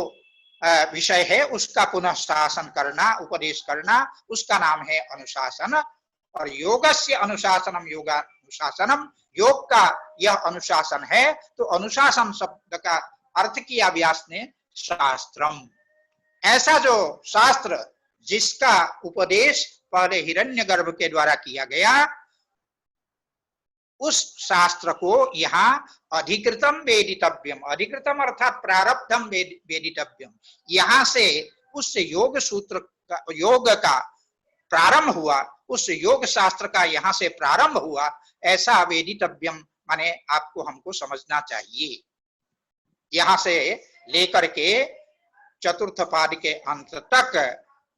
विषय है उसका पुनः शासन करना, उपदेश करना, उसका नाम है अनुशासन। और योगस्य अनुशासनम योगानुशासनम, योग का यह अनुशासन है। तो अनुशासन शब्द का अर्थ किया व्यास ने शास्त्रम, ऐसा जो शास्त्र जिसका उपदेश पहले हिरण्यगर्भ के द्वारा किया गया, उस शास्त्र को यहाँ अधिकृतम वेदितव्यम, अधिकृतम अर्थात प्रारब्धम वेदितव्यम, यहाँ से उस योग सूत्र का, योग का प्रारंभ हुआ, उस योग शास्त्र का यहाँ से प्रारंभ हुआ, ऐसा वेदितव्यम माने आपको हमको समझना चाहिए। यहाँ से लेकर के चतुर्थ पाद के अंत तक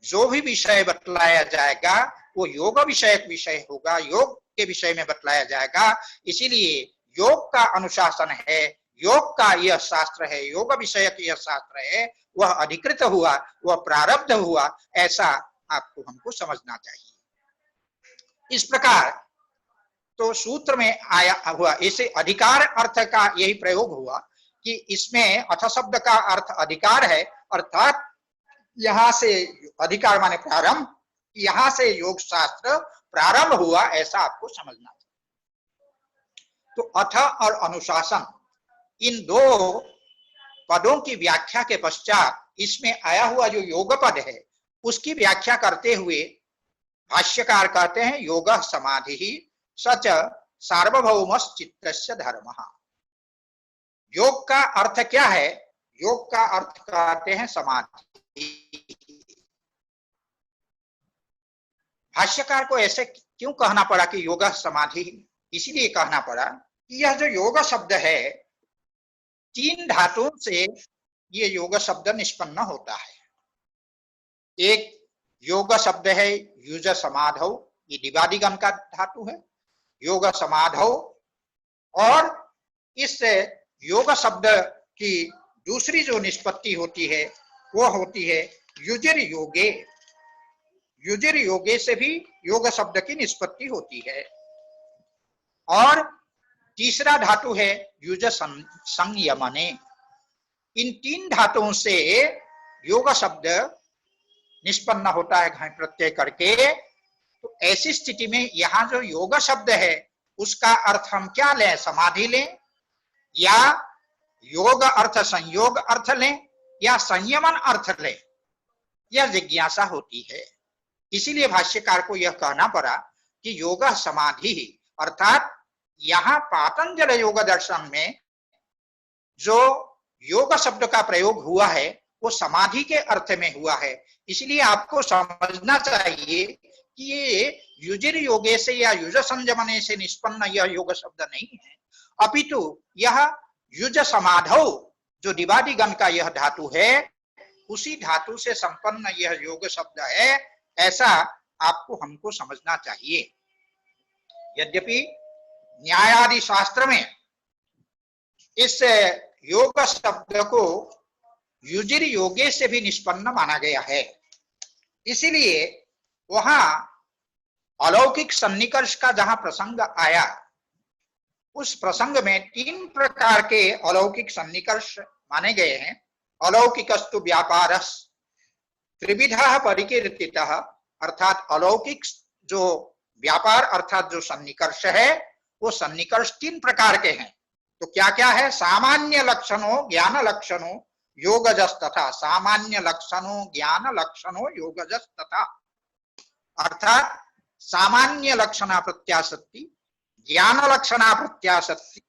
जो भी विषय बतलाया जाएगा वो योग विषयक विषय होगा, योग के विषय में बतलाया जाएगा। इसीलिए योग का अनुशासन है, योग का यह शास्त्र है, योग विषयक यह शास्त्र है, वह अधिकृत हुआ, वह प्रारब्ध हुआ, ऐसा आपको हमको समझना चाहिए। इस प्रकार तो सूत्र में आया हुआ इसे अधिकार अर्थ का यही प्रयोग हुआ कि इसमें अथ शब्द का अर्थ अधिकार है, अर्थात यहाँ से अधिकार माने प्रारंभ, यहाँ से योग शास्त्र प्रारंभ हुआ, ऐसा आपको समझना चाहिए। तो अथ और अनुशासन इन दो पदों की व्याख्या के पश्चात इसमें आया हुआ जो योग पद है उसकी व्याख्या करते हुए भाष्यकार कहते हैं योग समाधि ही सच सार्वभौमस् चित्तस्य धर्मः। योग का अर्थ क्या है? योग का अर्थ कहते हैं समाधि। भाष्यकार को ऐसे क्यों कहना पड़ा कि योग समाधि? इसीलिए कहना पड़ा कि यह जो योग शब्द है, तीन धातुओं से ये योग शब्द निष्पन्न होता है। एक योग शब्द है युज समाधौ, ये दिवादिगम का धातु है, योग समाधौ। और इस योग शब्द की दूसरी जो निष्पत्ति होती है वो होती है युजिर योगे। युजिर योगे से भी योग शब्द की निष्पत्ति होती है। और तीसरा धातु है युज संयमने। इन तीन धातुओं से योग शब्द निष्पन्न होता है घय प्रत्यय करके। तो ऐसी स्थिति में यहाँ जो योग शब्द है उसका अर्थ हम क्या लें? समाधि लें, या योग अर्थ संयोग अर्थ लें, या संयमन अर्थ लें, यह जिज्ञासा होती है। इसीलिए भाष्यकार को यह कहना पड़ा कि योग समाधि, अर्थात यहाँ पातंजल योग दर्शन में जो योग शब्द का प्रयोग हुआ है वो समाधि के अर्थ में हुआ है। इसलिए आपको समझना चाहिए कि ये युजिर योगे से या युज संयमने से निष्पन्न यह योग शब्द नहीं है, अपितु यह युज समाधौ जो दिवादिगम का यह धातु है उसी धातु से संपन्न यह योग शब्द है, ऐसा आपको हमको समझना चाहिए। यद्यपि न्यायादि शास्त्र में इस योग शब्द को युजिर योगे से भी निष्पन्न माना गया है। इसीलिए वहां अलौकिक सन्निकर्ष का जहां प्रसंग आया उस प्रसंग में तीन प्रकार के अलौकिक सन्निकर्ष माने गए हैं। अलौकिकस्तु व्यापारस् त्रिविधः परिकीर्तितः, अर्थात अलौकिक जो व्यापार अर्थात जो सन्निकर्ष है वो सन्निकर्ष तीन प्रकार के हैं। तो क्या क्या है? सामान्य लक्षणों ज्ञान लक्षणों योगजस तथा। सामान्य लक्षणों ज्ञान लक्षणों योगजस तथा, अर्थात सामान्य लक्षणा प्रत्याशक्ति, ज्ञान लक्षणा प्रत्याशक्ति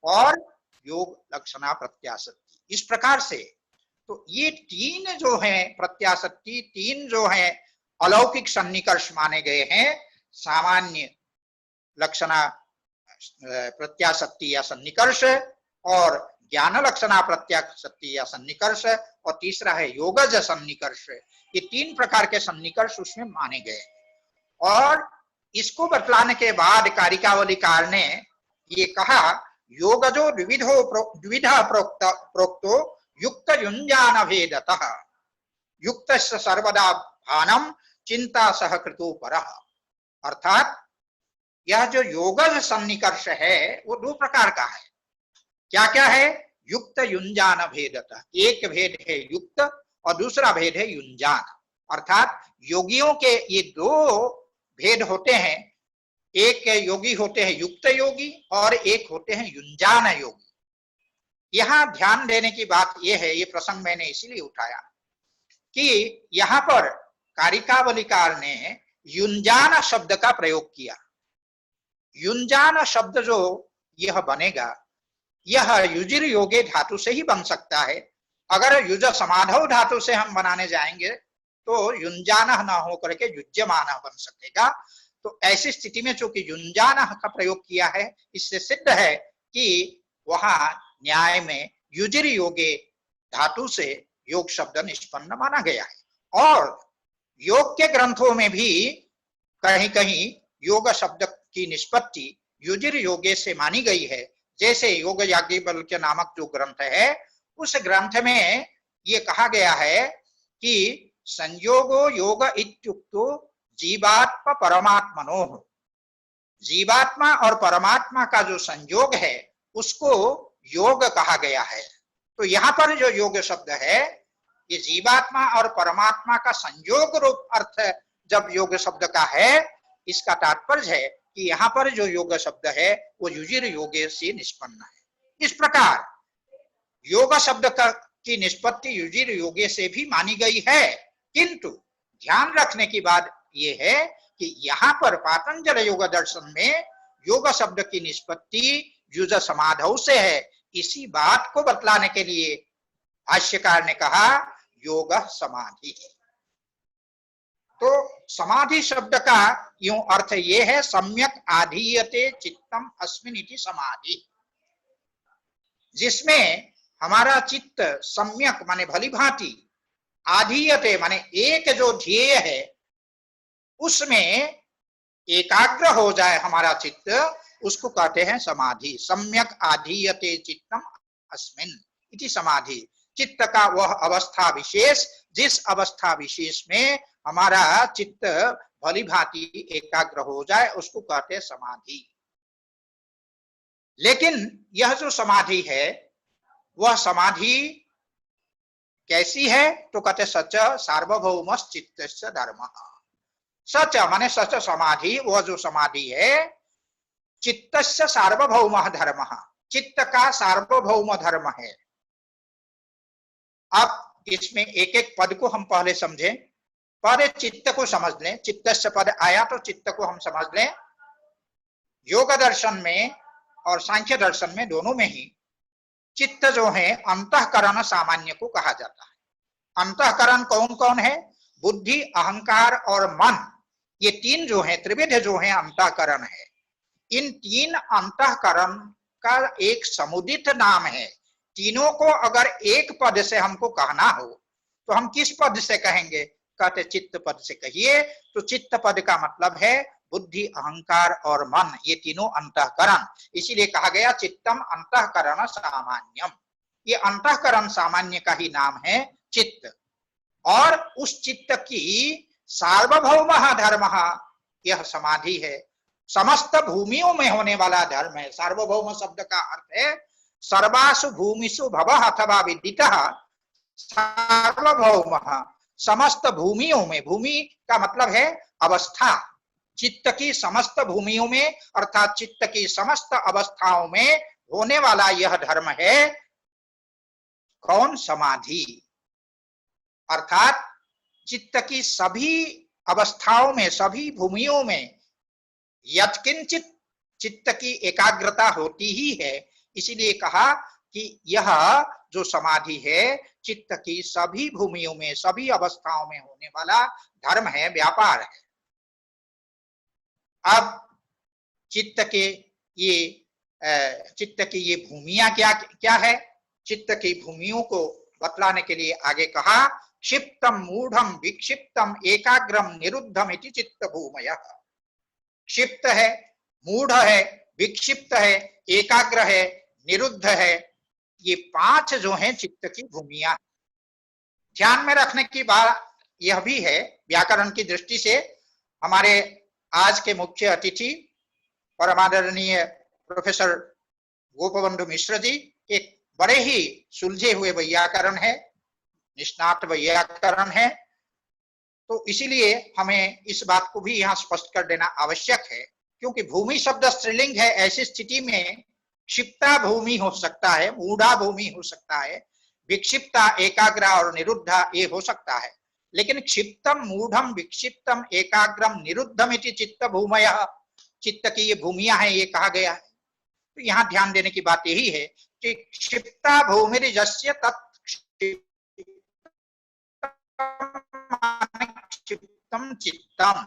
और योग लक्षणा प्रत्याशक्ति। इस प्रकार से तो ये तीन जो है प्रत्याशक्ति, तीन जो है अलौकिक सन्निकर्ष माने गए हैं। सामान्य लक्षणा प्रत्याशक्ति या सन्निकर्ष, और ज्ञान लक्षणा प्रत्याशक्ति या सन्निकर्ष, और तीसरा है योगज सन्निकर्ष। ये तीन प्रकार के सन्निकर्ष उसमें माने गए। और इसको बतलाने के बाद कारिकावलिकार ने ये कहा योगजो द्विविधा प्रोक्तो युक्त युञ्जान भेदतः युक्त सर्वदा भानम चिंता सहकृतो परः। अर्थात यह जो योगज सन्निकर्ष है वो दो प्रकार का है। क्या क्या है? युक्त युञ्जान भेदतः, एक भेद है युक्त और दूसरा भेद है युंजान। अर्थात योगियों के ये दो भेद होते हैं, एक योगी होते हैं युक्त योगी और एक होते हैं युंजान योगी। यहां ध्यान देने की बात यह है, ये प्रसंग मैंने इसीलिए उठाया कि यहां पर कारिकावलिकार ने युंजान शब्द का प्रयोग किया। युंजान शब्द जो यह बनेगा, यह युजिर योगे धातु से ही बन सकता है। अगर युज समाधव धातु से हम बनाने जाएंगे तो युंजान न होकर के युज्यमान बन सकेगा। तो ऐसी स्थिति में चूंकि युंजान का प्रयोग किया है, इससे सिद्ध है कि वहां न्याय में युजिर योगे धातु से योग शब्द निष्पन्न माना गया है। और योग के ग्रंथों में भी कहीं कहीं योग शब्द की निष्पत्ति युजिर योगे से मानी गई है। जैसे योग याज्ञवल्क्य नामक जो ग्रंथ है, उस ग्रंथ में ये कहा गया है कि संयोगो योग इत्युक्तो जीवात्मा परमात्मनोः। जीवात्मा और परमात्मा का जो संयोग है उसको योग कहा गया है। तो यहाँ पर जो योग शब्द है, ये जीवात्मा और परमात्मा का संयोग रूप अर्थ जब योग शब्द का है, इसका तात्पर्य है कि यहाँ पर जो योग शब्द है वो युजिर योगे से निष्पन्न है। इस प्रकार योग शब्द की निष्पत्ति युजिर योगे से भी मानी गई है, किंतु ध्यान रखने की बात यह है कि यहाँ पर पातंजल योग दर्शन में योग शब्द की निष्पत्ति युज समाधौ से है। इसी बात को बतलाने के लिए भाष्यकार ने कहा योग समाधि। तो समाधि शब्द का यूं अर्थ ये है, सम्यक आधीयते चित्तम अस्मिन् इति समाधि, जिसमें हमारा चित्त सम्यक माने भली भांति, आधीयते माने एक जो ध्येय है उसमें एकाग्र हो जाए हमारा चित्त, उसको कहते हैं समाधि। सम्यक आधीयते चित्तम अस्मिन् इति समाधि। चित्त का वह अवस्था विशेष, जिस अवस्था विशेष में हमारा चित्त भली भांति एकाग्र हो जाए, उसको कहते हैं समाधि। लेकिन यह जो समाधि है वह समाधि कैसी है? तो कहते सच सार्वभौम चित्तस्य धर्मः। सच माने सच समाधि, वह जो समाधि है चित्तस्य सार्वभौम धर्मः, चित्त का सार्वभौम धर्म है। अब इसमें एक एक पद को हम पहले समझें। पहले चित्त को समझ लें। चित्तस्य पद आया तो चित्त को हम समझ लें। योग दर्शन में और सांख्य दर्शन में दोनों में ही चित्त जो है अंतःकरण सामान्य को कहा जाता है। अंतःकरण कौन कौन है? बुद्धि, अहंकार और मन, ये तीन जो है, त्रिविध जो है अंतःकरण है। इन तीन अंतःकरण का एक समुदित नाम है। तीनों को अगर एक पद से हमको कहना हो तो हम किस पद से कहेंगे? कहते चित्त पद से कहिए। तो चित्त पद का मतलब है बुद्धि, अहंकार और मन, ये तीनों अंतःकरण। इसीलिए कहा गया चित्तम अंतःकरण सामान्यम। ये अंतःकरण सामान्य का ही नाम है चित्त। और उस चित्त की सार्वभौम धर्म यह समाधि है। समस्त भूमियों में होने वाला धर्म है। सार्वभौम शब्द का अर्थ है सर्वासु भूमिषु भवः अथवा विदितः सार्वभौम। समस्त भूमियों में, भूमि का मतलब है अवस्था, चित्त की समस्त भूमियों में अर्थात चित्त की समस्त अवस्थाओं में होने वाला यह धर्म है। कौन? समाधि। अर्थात चित्त की सभी अवस्थाओं में, सभी भूमियों में यत्किंचित चित्त की एकाग्रता होती ही है। इसीलिए कहा कि यह जो समाधि है चित्त की सभी भूमियों में, सभी अवस्थाओं में होने वाला धर्म है, व्यापार है। अब चित्त की ये भूमियां क्या क्या है? चित्त की भूमियों को बतलाने के लिए आगे कहा क्षिप्तम मूढ़म विक्षिप्तम एकाग्रम निरुद्धम इति चित्त भूमयः। क्षिप्त है, मूढ़ है, विक्षिप्त है, एकाग्र है, निरुद्ध है, ये पांच जो हैं चित्त की भूमियां। ध्यान में रखने की बात यह भी है व्याकरण की दृष्टि से, हमारे आज के मुख्य अतिथि परमादरणीय प्रोफेसर गोपबंधु मिश्र जी एक बड़े ही सुलझे हुए व्याकरण है, निष्णात वैयाकरण है। तो इसीलिए हमें इस बात को भी यहाँ स्पष्ट कर देना आवश्यक है, क्योंकि भूमि शब्द स्त्रीलिंग है। ऐसी स्थिति में क्षिप्ता भूमि हो सकता है, मूढ़ा भूमि हो सकता है, विक्षिप्ता, एकाग्रा और निरुद्धा ये हो सकता है। लेकिन क्षिप्तम, मूढ़म, विक्षिप्तम, एकाग्रम, निरुद्धम इति चित्त भूमयः, चित्त की ये भूमियां हैं, ये कहा गया है। तो यहाँ ध्यान देने की बात यही है कि क्षिप्ता भूमिर्यस्य क्षिप्तम चित्तम,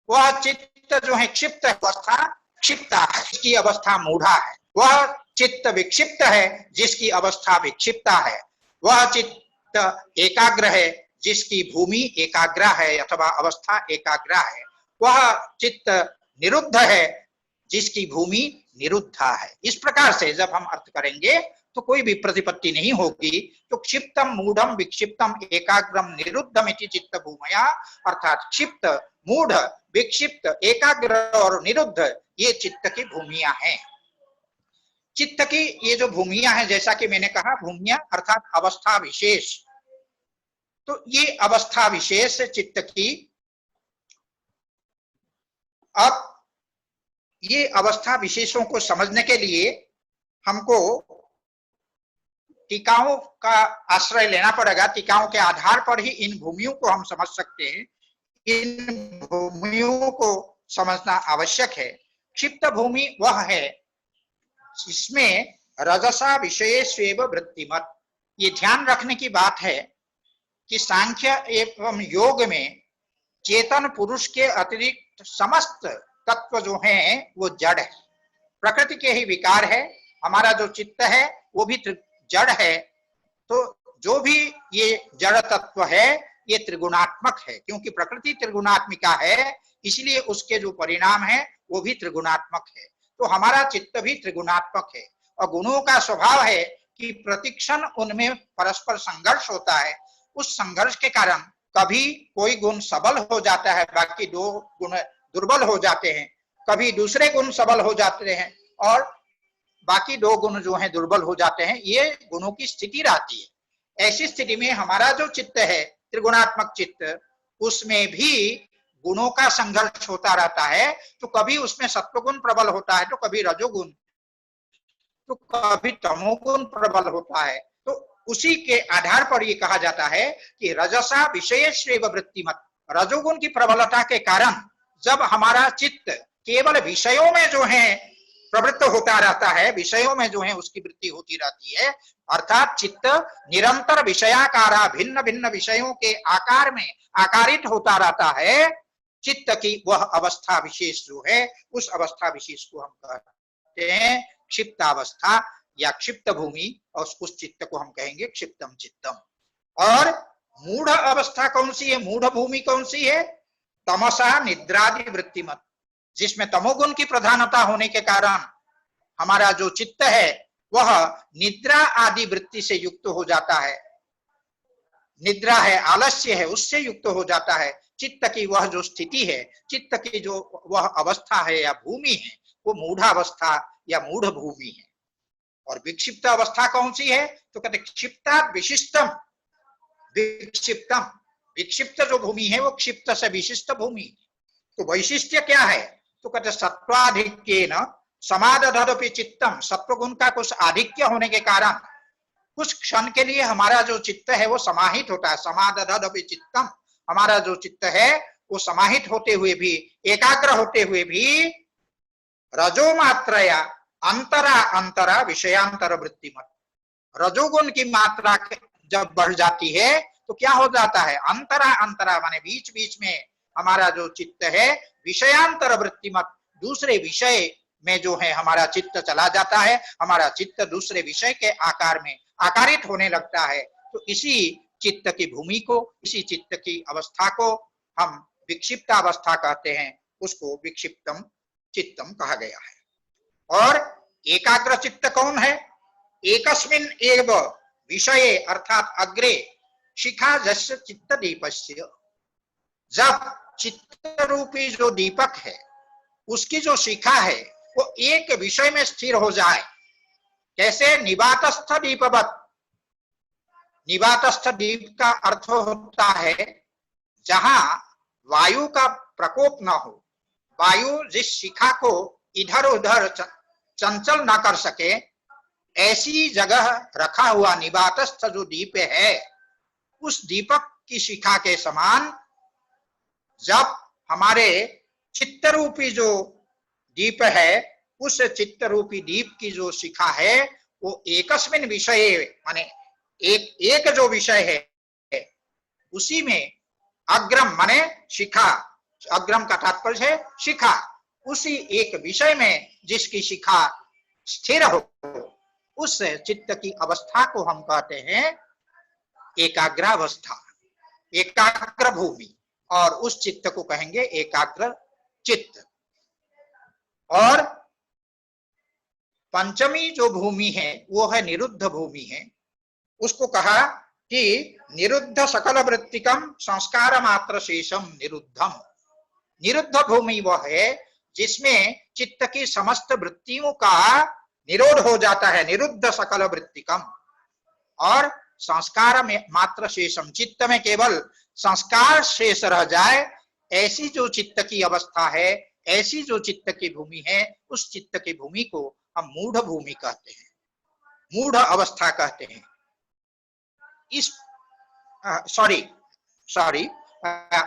वह चित्त जो है क्षिप्त अवस्था क्षिप्ता है, जिसकी अवस्था मूढ़ा है। वह चित्त विक्षिप्त है, जिसकी अवस्था विक्षिप्ता है। वह चित्त एकाग्र है, जिसकी भूमि एकाग्रा है अथवा अवस्था एकाग्रा है। वह चित्त निरुद्ध है, जिसकी भूमि निरुद्धा है। इस प्रकार से जब हम अर्थ करेंगे तो कोई भी प्रतिपत्ति नहीं होगी। तो क्षिप्तम, मूढ़म, विक्षिप्तम, एकाग्रम, निरुद्धम इति चित्त भूमया, अर्थात क्षिप्त, मूढ़, विक्षिप्त, एकाग्र और निरुद्ध ये चित्त की भूमियां हैं। चित्त की ये जो भूमियां हैं, जैसा कि मैंने कहा, भूमियां अर्थात अवस्था विशेष। तो ये अवस्था विशेष चित्त की, अब ये अवस्था विशेषों को समझने के लिए हमको टीकाओं का आश्रय लेना पड़ेगा। टीकाओं के आधार पर ही इन भूमियों को हम समझ सकते हैं। इन भूमियों को समझना आवश्यक है। क्षिप्त भूमि वह है जिसमें रजसा विषयेष्वेव वृत्तिमत। ये ध्यान रखने की बात है कि सांख्य एवं योग में चेतन पुरुष के अतिरिक्त समस्त तत्व जो हैं वो जड़ है, प्रकृति के ही विकार है। हमारा जो चित्त है वो भी जड़ है। तो जो भी ये जड़ तत्व है ये त्रिगुणात्मक है, क्योंकि प्रकृति त्रिगुणात्मिका है, इसलिए उसके जो परिणाम है वो भी त्रिगुणात्मक है। तो हमारा चित्त भी त्रिगुणात्मक है और गुणों का स्वभाव है कि प्रतिक्षण उनमें परस्पर संघर्ष होता है। उस संघर्ष के कारण कभी कोई गुण सबल हो जाता है, बाकी दो गुण दुर्बल हो जाते हैं, कभी दूसरे गुण सबल हो जाते हैं और बाकी दो गुण जो हैं दुर्बल हो जाते हैं। ये गुणों की स्थिति रहती है। ऐसी स्थिति में हमारा जो चित्त है त्रिगुणात्मक चित्त, उसमें भी गुणों का संघर्ष होता रहता है। तो कभी उसमें सत्वगुण प्रबल होता है, तो कभी रजोगुण, तो कभी तमोगुण प्रबल होता है। तो उसी के आधार पर ये कहा जाता है कि रजसा विषयेष्वेव वृत्तिमत। रजोगुण की प्रबलता के कारण जब हमारा चित्त केवल विषयों में जो है प्रवृत्त होता रहता है, विषयों में जो है उसकी वृत्ति होती रहती है, अर्थात चित्त निरंतर विषयाकारा, भिन्न भिन्न विषयों के आकार में आकारित होता रहता है। चित्त की वह अवस्था विशेष जो है, उस अवस्था विशेष को हम कहते हैं क्षिप्तावस्था या क्षिप्त भूमि, और उस चित्त को हम कहेंगे क्षिप्तम चित्तम। और मूढ़ अवस्था कौन सी है, मूढ़ भूमि कौन सी है? तमसा निद्रादि वृत्तिमत, जिसमें तमोगुण की प्रधानता होने के कारण हमारा जो चित्त है वह निद्रा आदि वृत्ति से युक्त हो जाता है। निद्रा है, आलस्य है, उससे युक्त हो जाता है। चित्त की वह जो स्थिति है, चित्त की जो वह अवस्था है या भूमि है, वो मूढ़ावस्था या मूढ़ भूमि है। और विक्षिप्त अवस्था कौन सी है? तो कहते क्षिप्ता विशिष्टम विक्षिप्तम। विक्षिप्त जो भूमि है वो क्षिप्त से विशिष्ट भूमि। तो वैशिष्ट्य क्या है? तो कहते सत्वाधिक्येन समादधदपि चित्तम। सत्वगुण का कुछ आधिक्य होने के कारण कुछ क्षण के लिए हमारा जो चित्त है वो समाहित होता है। समादधदपि चित्तम, हमारा जो चित्त है वो समाहित होते हुए भी, एकाग्र होते हुए भी रजो मात्रया अंतरा अंतरा विषयांतर वृत्तिमत। रजोगुण की मात्रा जब बढ़ जाती है तो क्या हो जाता है? अंतरा अंतरा माने बीच बीच में हमारा जो चित्त है विषयांतर वृत्तिमत, दूसरे विषय में जो है हमारा चित्त चला जाता है। हमारा चित्त दूसरे विषय के आकार में आकारित होने लगता है। तो इसी चित्त की भूमि को, इसी चित्त की अवस्था को हम विक्षिप्तावस्था कहते हैं। उसको विक्षिप्तम चित्तम कहा गया है। और एकाग्र चित्त कौन है? एकस्मिन् एव विषये अर्थात अग्रे शिखा जस्य चित्त दीपस्य। जब चित्त रूपी जो दीपक है उसकी जो शिखा है वो एक विषय में स्थिर हो जाए, कैसे? निवातस्थ दीपवत। निवातस्थ द्वीप का अर्थ होता है जहां वायु का प्रकोप न हो, वायु जिस शिखा को इधर उधर चंचल न कर सके, ऐसी जगह रखा हुआ निवातस्थ जो द्वीप है, उस दीपक की शिखा के समान जब हमारे चित्त रूपी जो दीप है, उस चित्त रूपी दीप की जो शिखा है वो एकस्मिन विषय माने एक जो विषय है उसी में अग्रम माने शिखा, अग्रम का तात्पर्य है शिखा, उसी एक विषय में जिसकी शिखा स्थिर हो, उस चित्त की अवस्था को हम कहते हैं एकाग्रावस्था, एकाग्र भूमि, और उस चित्त को कहेंगे एकाग्र चित्त। और पंचमी जो भूमि है वो है निरुद्ध भूमि है, उसको कहा कि निरुद्ध सकल वृत्तिकम संस्कार मात्र शेषम निरुद्धम। निरुद्ध भूमि वह है जिसमें चित्त की समस्त वृत्तियों का निरोध हो जाता है, निरुद्ध सकल वृत्तिकम, और संस्कार में मात्र शेषम, चित्त में केवल संस्कार शेष रह जाए, ऐसी जो चित्त की अवस्था है, ऐसी जो चित्त की भूमि है, उस चित्त की भूमि को हम मूढ़ भूमि कहते हैं, मूढ़ अवस्था कहते हैं। इस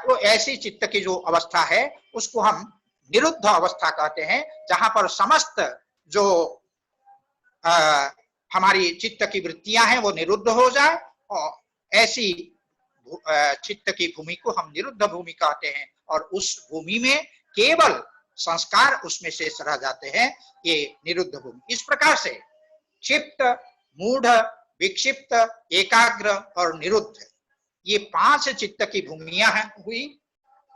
वो ऐसी चित्त की जो अवस्था है उसको हम निरुद्ध अवस्था कहते हैं, जहां पर समस्त जो हमारी चित्त की वृत्तियां हैं वो निरुद्ध हो जाए, और ऐसी चित्त की भूमि को हम निरुद्ध भूमि कहते हैं, और उस भूमि में केवल संस्कार उसमें शेष रह जाते हैं, ये निरुद्ध भूमि। इस प्रकार से क्षिप्त, मूढ़, विक्षिप्त, एकाग्र और निरुद्ध, ये 5 चित्त की भूमियां हुई।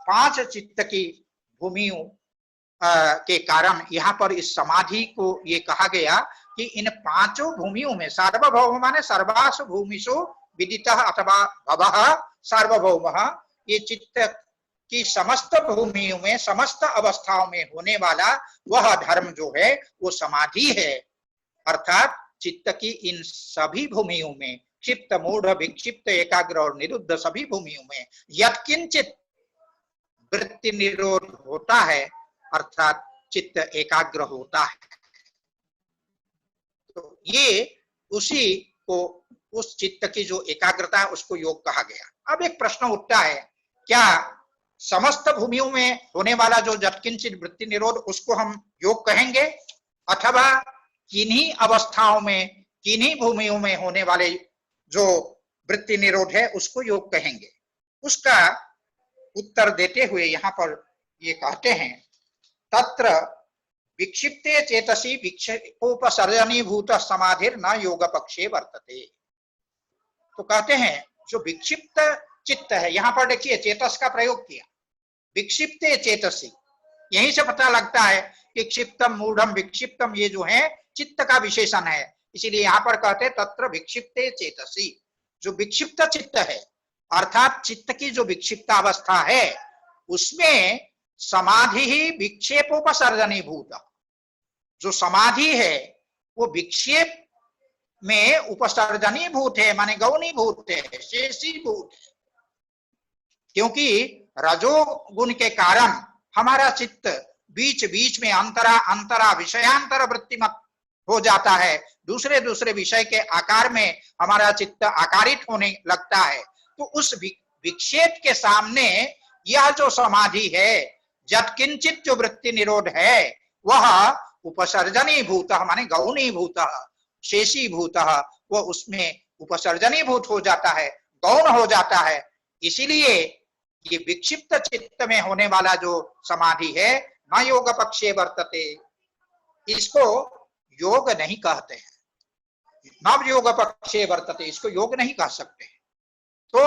5 चित्त की भूमियों के कारण यहाँ पर इस समाधि को ये कहा गया कि इन 5 भूमियों में सार्वभौम माने सर्वासु भूमिषु विदितः अथवा भवः सार्वभौमः, ये चित्त की समस्त भूमियों में, समस्त अवस्थाओं में होने वाला वह धर्म जो है वो समाधि है। अर्थात चित्त की इन सभी भूमियों में, क्षिप्त, मूढ़, विक्षिप्त, एकाग्र और निरुद्ध सभी भूमियों में यत्किंचित वृत्ति निरोध होता है, अर्थात चित्त एकाग्र होता है। तो ये उसी को, उस चित्त की जो एकाग्रता है उसको योग कहा गया। अब एक प्रश्न उठता है, क्या समस्त भूमियों में होने वाला जो यत्किंचित वृत्ति निरोध उसको हम योग कहेंगे, अथवा किन्हीं अवस्थाओं में, किन्हीं भूमियों में होने वाले जो वृत्ति निरोध है उसको योग कहेंगे? उसका उत्तर देते हुए यहाँ पर ये कहते हैं, तत्र विक्षिप्ते चेतसी विक्षेपोपसर्जनीभूत समाधिर न योग पक्षे वर्तते। तो कहते हैं जो विक्षिप्त चित्त है, यहाँ पर देखिए चेतस का प्रयोग किया, विक्षिप्ते चेतसी, यहीं से पता लगता है कि क्षिप्तम, मूढ़म, विक्षिप्तम ये जो है चित्त का विशेषण है, इसीलिए यहाँ पर कहते हैं तत्र विक्षिप्ते चेतसी। जो विक्षिप्त चित्त है, अर्थात चित्त की जो विक्षिप्त अवस्था है, उसमें समाधि ही विक्षेपोपसर्जनीभूत, जो समाधि है वो विक्षेप में उपसर्जनीभूत है, माने गौणीभूत है, शेषीभूत है। क्योंकि रजोगुण के कारण हमारा चित्त बीच बीच में अंतरा विषयांतर वृत्तिमत हो जाता है, दूसरे दूसरे विषय के आकार में हमारा चित्त आकारित होने लगता है। तो उस विक्षेप के सामने यह जो समाधि है, यत्किंचित जो वृत्ति निरोध है, वह उपसर्जनीभूत माने गौणीभूत, शेषीभूत, वो उसमें उपसर्जनीभूत हो जाता है, गौण हो जाता है। इसीलिए ये विक्षिप्त चित्त में होने वाला जो समाधि है, न योग पक्षे वर्तते, इसको योग नहीं कहते हैं, नव योग पक्षे वर्तते, इसको योग नहीं कह सकते। तो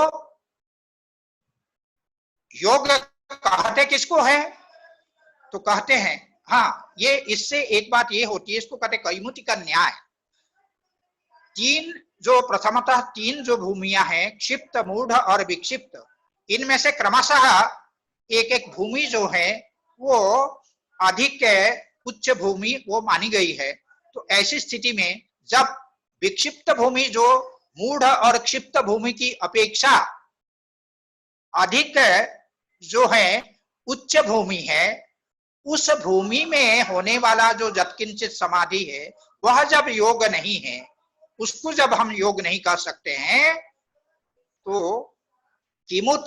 योग कहते किसको है? तो कहते हैं, हाँ, ये इससे एक बात ये होती है, इसको कहते कैमुति का न्याय। प्रथमतः तीन जो भूमियां हैं, क्षिप्त, मूढ़ और विक्षिप्त, इनमें से क्रमशः एक एक भूमि जो है वो अधिक उच्च भूमि वो मानी गई है। तो ऐसी स्थिति में जब विक्षिप्त भूमि जो मूढ़ और क्षिप्त भूमि की अपेक्षा अधिक जो है उच्च भूमि है, उस भूमि में होने वाला जो यत्किंचित समाधि है वह जब योग नहीं है, उसको जब हम योग नहीं कर सकते हैं, तो किमुत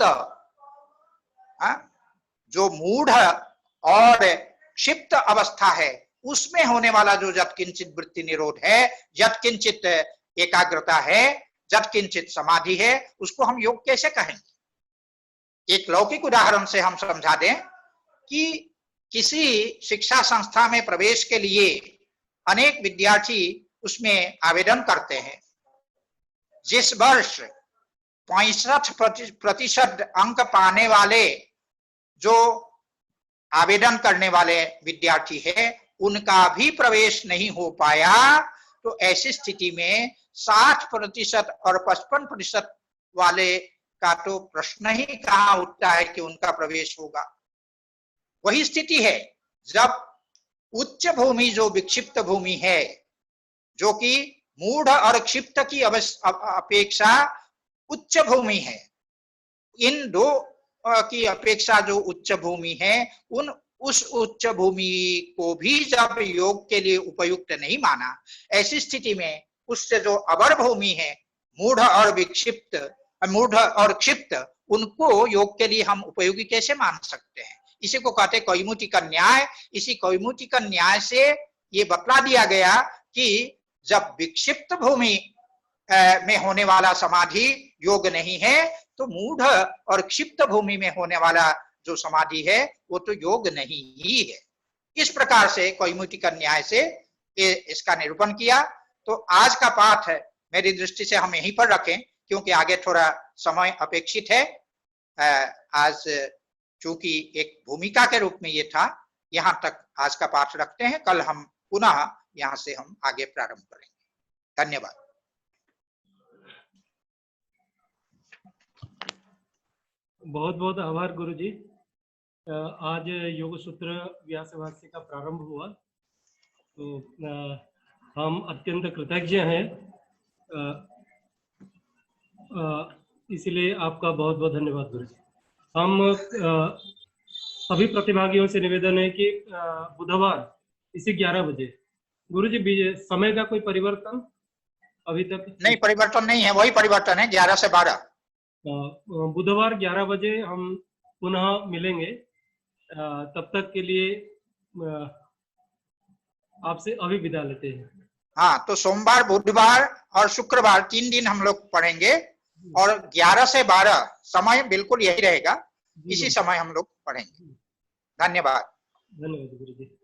जो मूढ़ और क्षिप्त अवस्था है उसमें होने वाला जो यत्किंचित वृत्ति निरोध है, यत्किंचित एकाग्रता है, यत्किंचित समाधि है, उसको हम योग कैसे कहेंगे? एक लौकिक उदाहरण से हम समझा दें कि किसी शिक्षा संस्था में प्रवेश के लिए अनेक विद्यार्थी उसमें आवेदन करते हैं। जिस वर्ष 65% अंक पाने वाले जो आवेदन करने वाले विद्यार्थी है उनका भी प्रवेश नहीं हो पाया, तो ऐसी स्थिति में 60% और 55% वाले का तो प्रश्न ही कहां उठता है कि उनका प्रवेश होगा। वही स्थिति है जब उच्च भूमि जो विक्षिप्त भूमि है, जो कि मूढ़ और क्षिप्त की अपेक्षा उच्च भूमि है, इन दो की अपेक्षा जो उच्च भूमि है उस उच्च भूमि को भी जब योग के लिए उपयुक्त नहीं माना, ऐसी स्थिति में उससे जो अवर भूमि है मूढ़ और विक्षिप्त, मूढ़ और क्षिप्त, उनको योग के लिए हम उपयोगी कैसे मान सकते हैं? इसी को कहते कैमुतिक न्याय। इसी कैमुतिक न्याय से ये बतला दिया गया कि जब विक्षिप्त भूमि में होने वाला समाधि योग नहीं है, तो मूढ़ और क्षिप्त भूमि में होने वाला जो समाधि है वो तो योग नहीं ही है। इस प्रकार से कैमुतिक न्याय से इसका निरूपण किया। तो आज का पाठ मेरी दृष्टि से हम यहीं पर रखें, क्योंकि आगे थोड़ा समय अपेक्षित है। आज चूंकि एक भूमिका के रूप में ये था, यहाँ तक आज का पाठ रखते हैं। कल हम पुनः यहाँ से हम आगे प्रारंभ करेंगे। धन्यवाद। बहुत बहुत आभार गुरुजी। आज योग सूत्र व्यास भाष्य का प्रारंभ हुआ, तो हम अत्यंत कृतज्ञ हैं। इसलिए आपका बहुत बहुत धन्यवाद गुरुजी। हम सभी प्रतिभागियों से निवेदन है कि बुधवार इसी 11 बजे। गुरुजी समय का कोई परिवर्तन अभी तक नहीं? परिवर्तन नहीं है, वही परिवर्तन है 11 से 12। बुधवार 11 बजे हम पुनः मिलेंगे। तब तक के लिए आपसे अभी विदा लेते हैं। हाँ, तो सोमवार, बुधवार और शुक्रवार 3 दिन हम लोग पढ़ेंगे और 11 से 12 समय बिल्कुल यही रहेगा। इसी समय हम लोग पढ़ेंगे। धन्यवाद। धन्यवाद गुरुजी।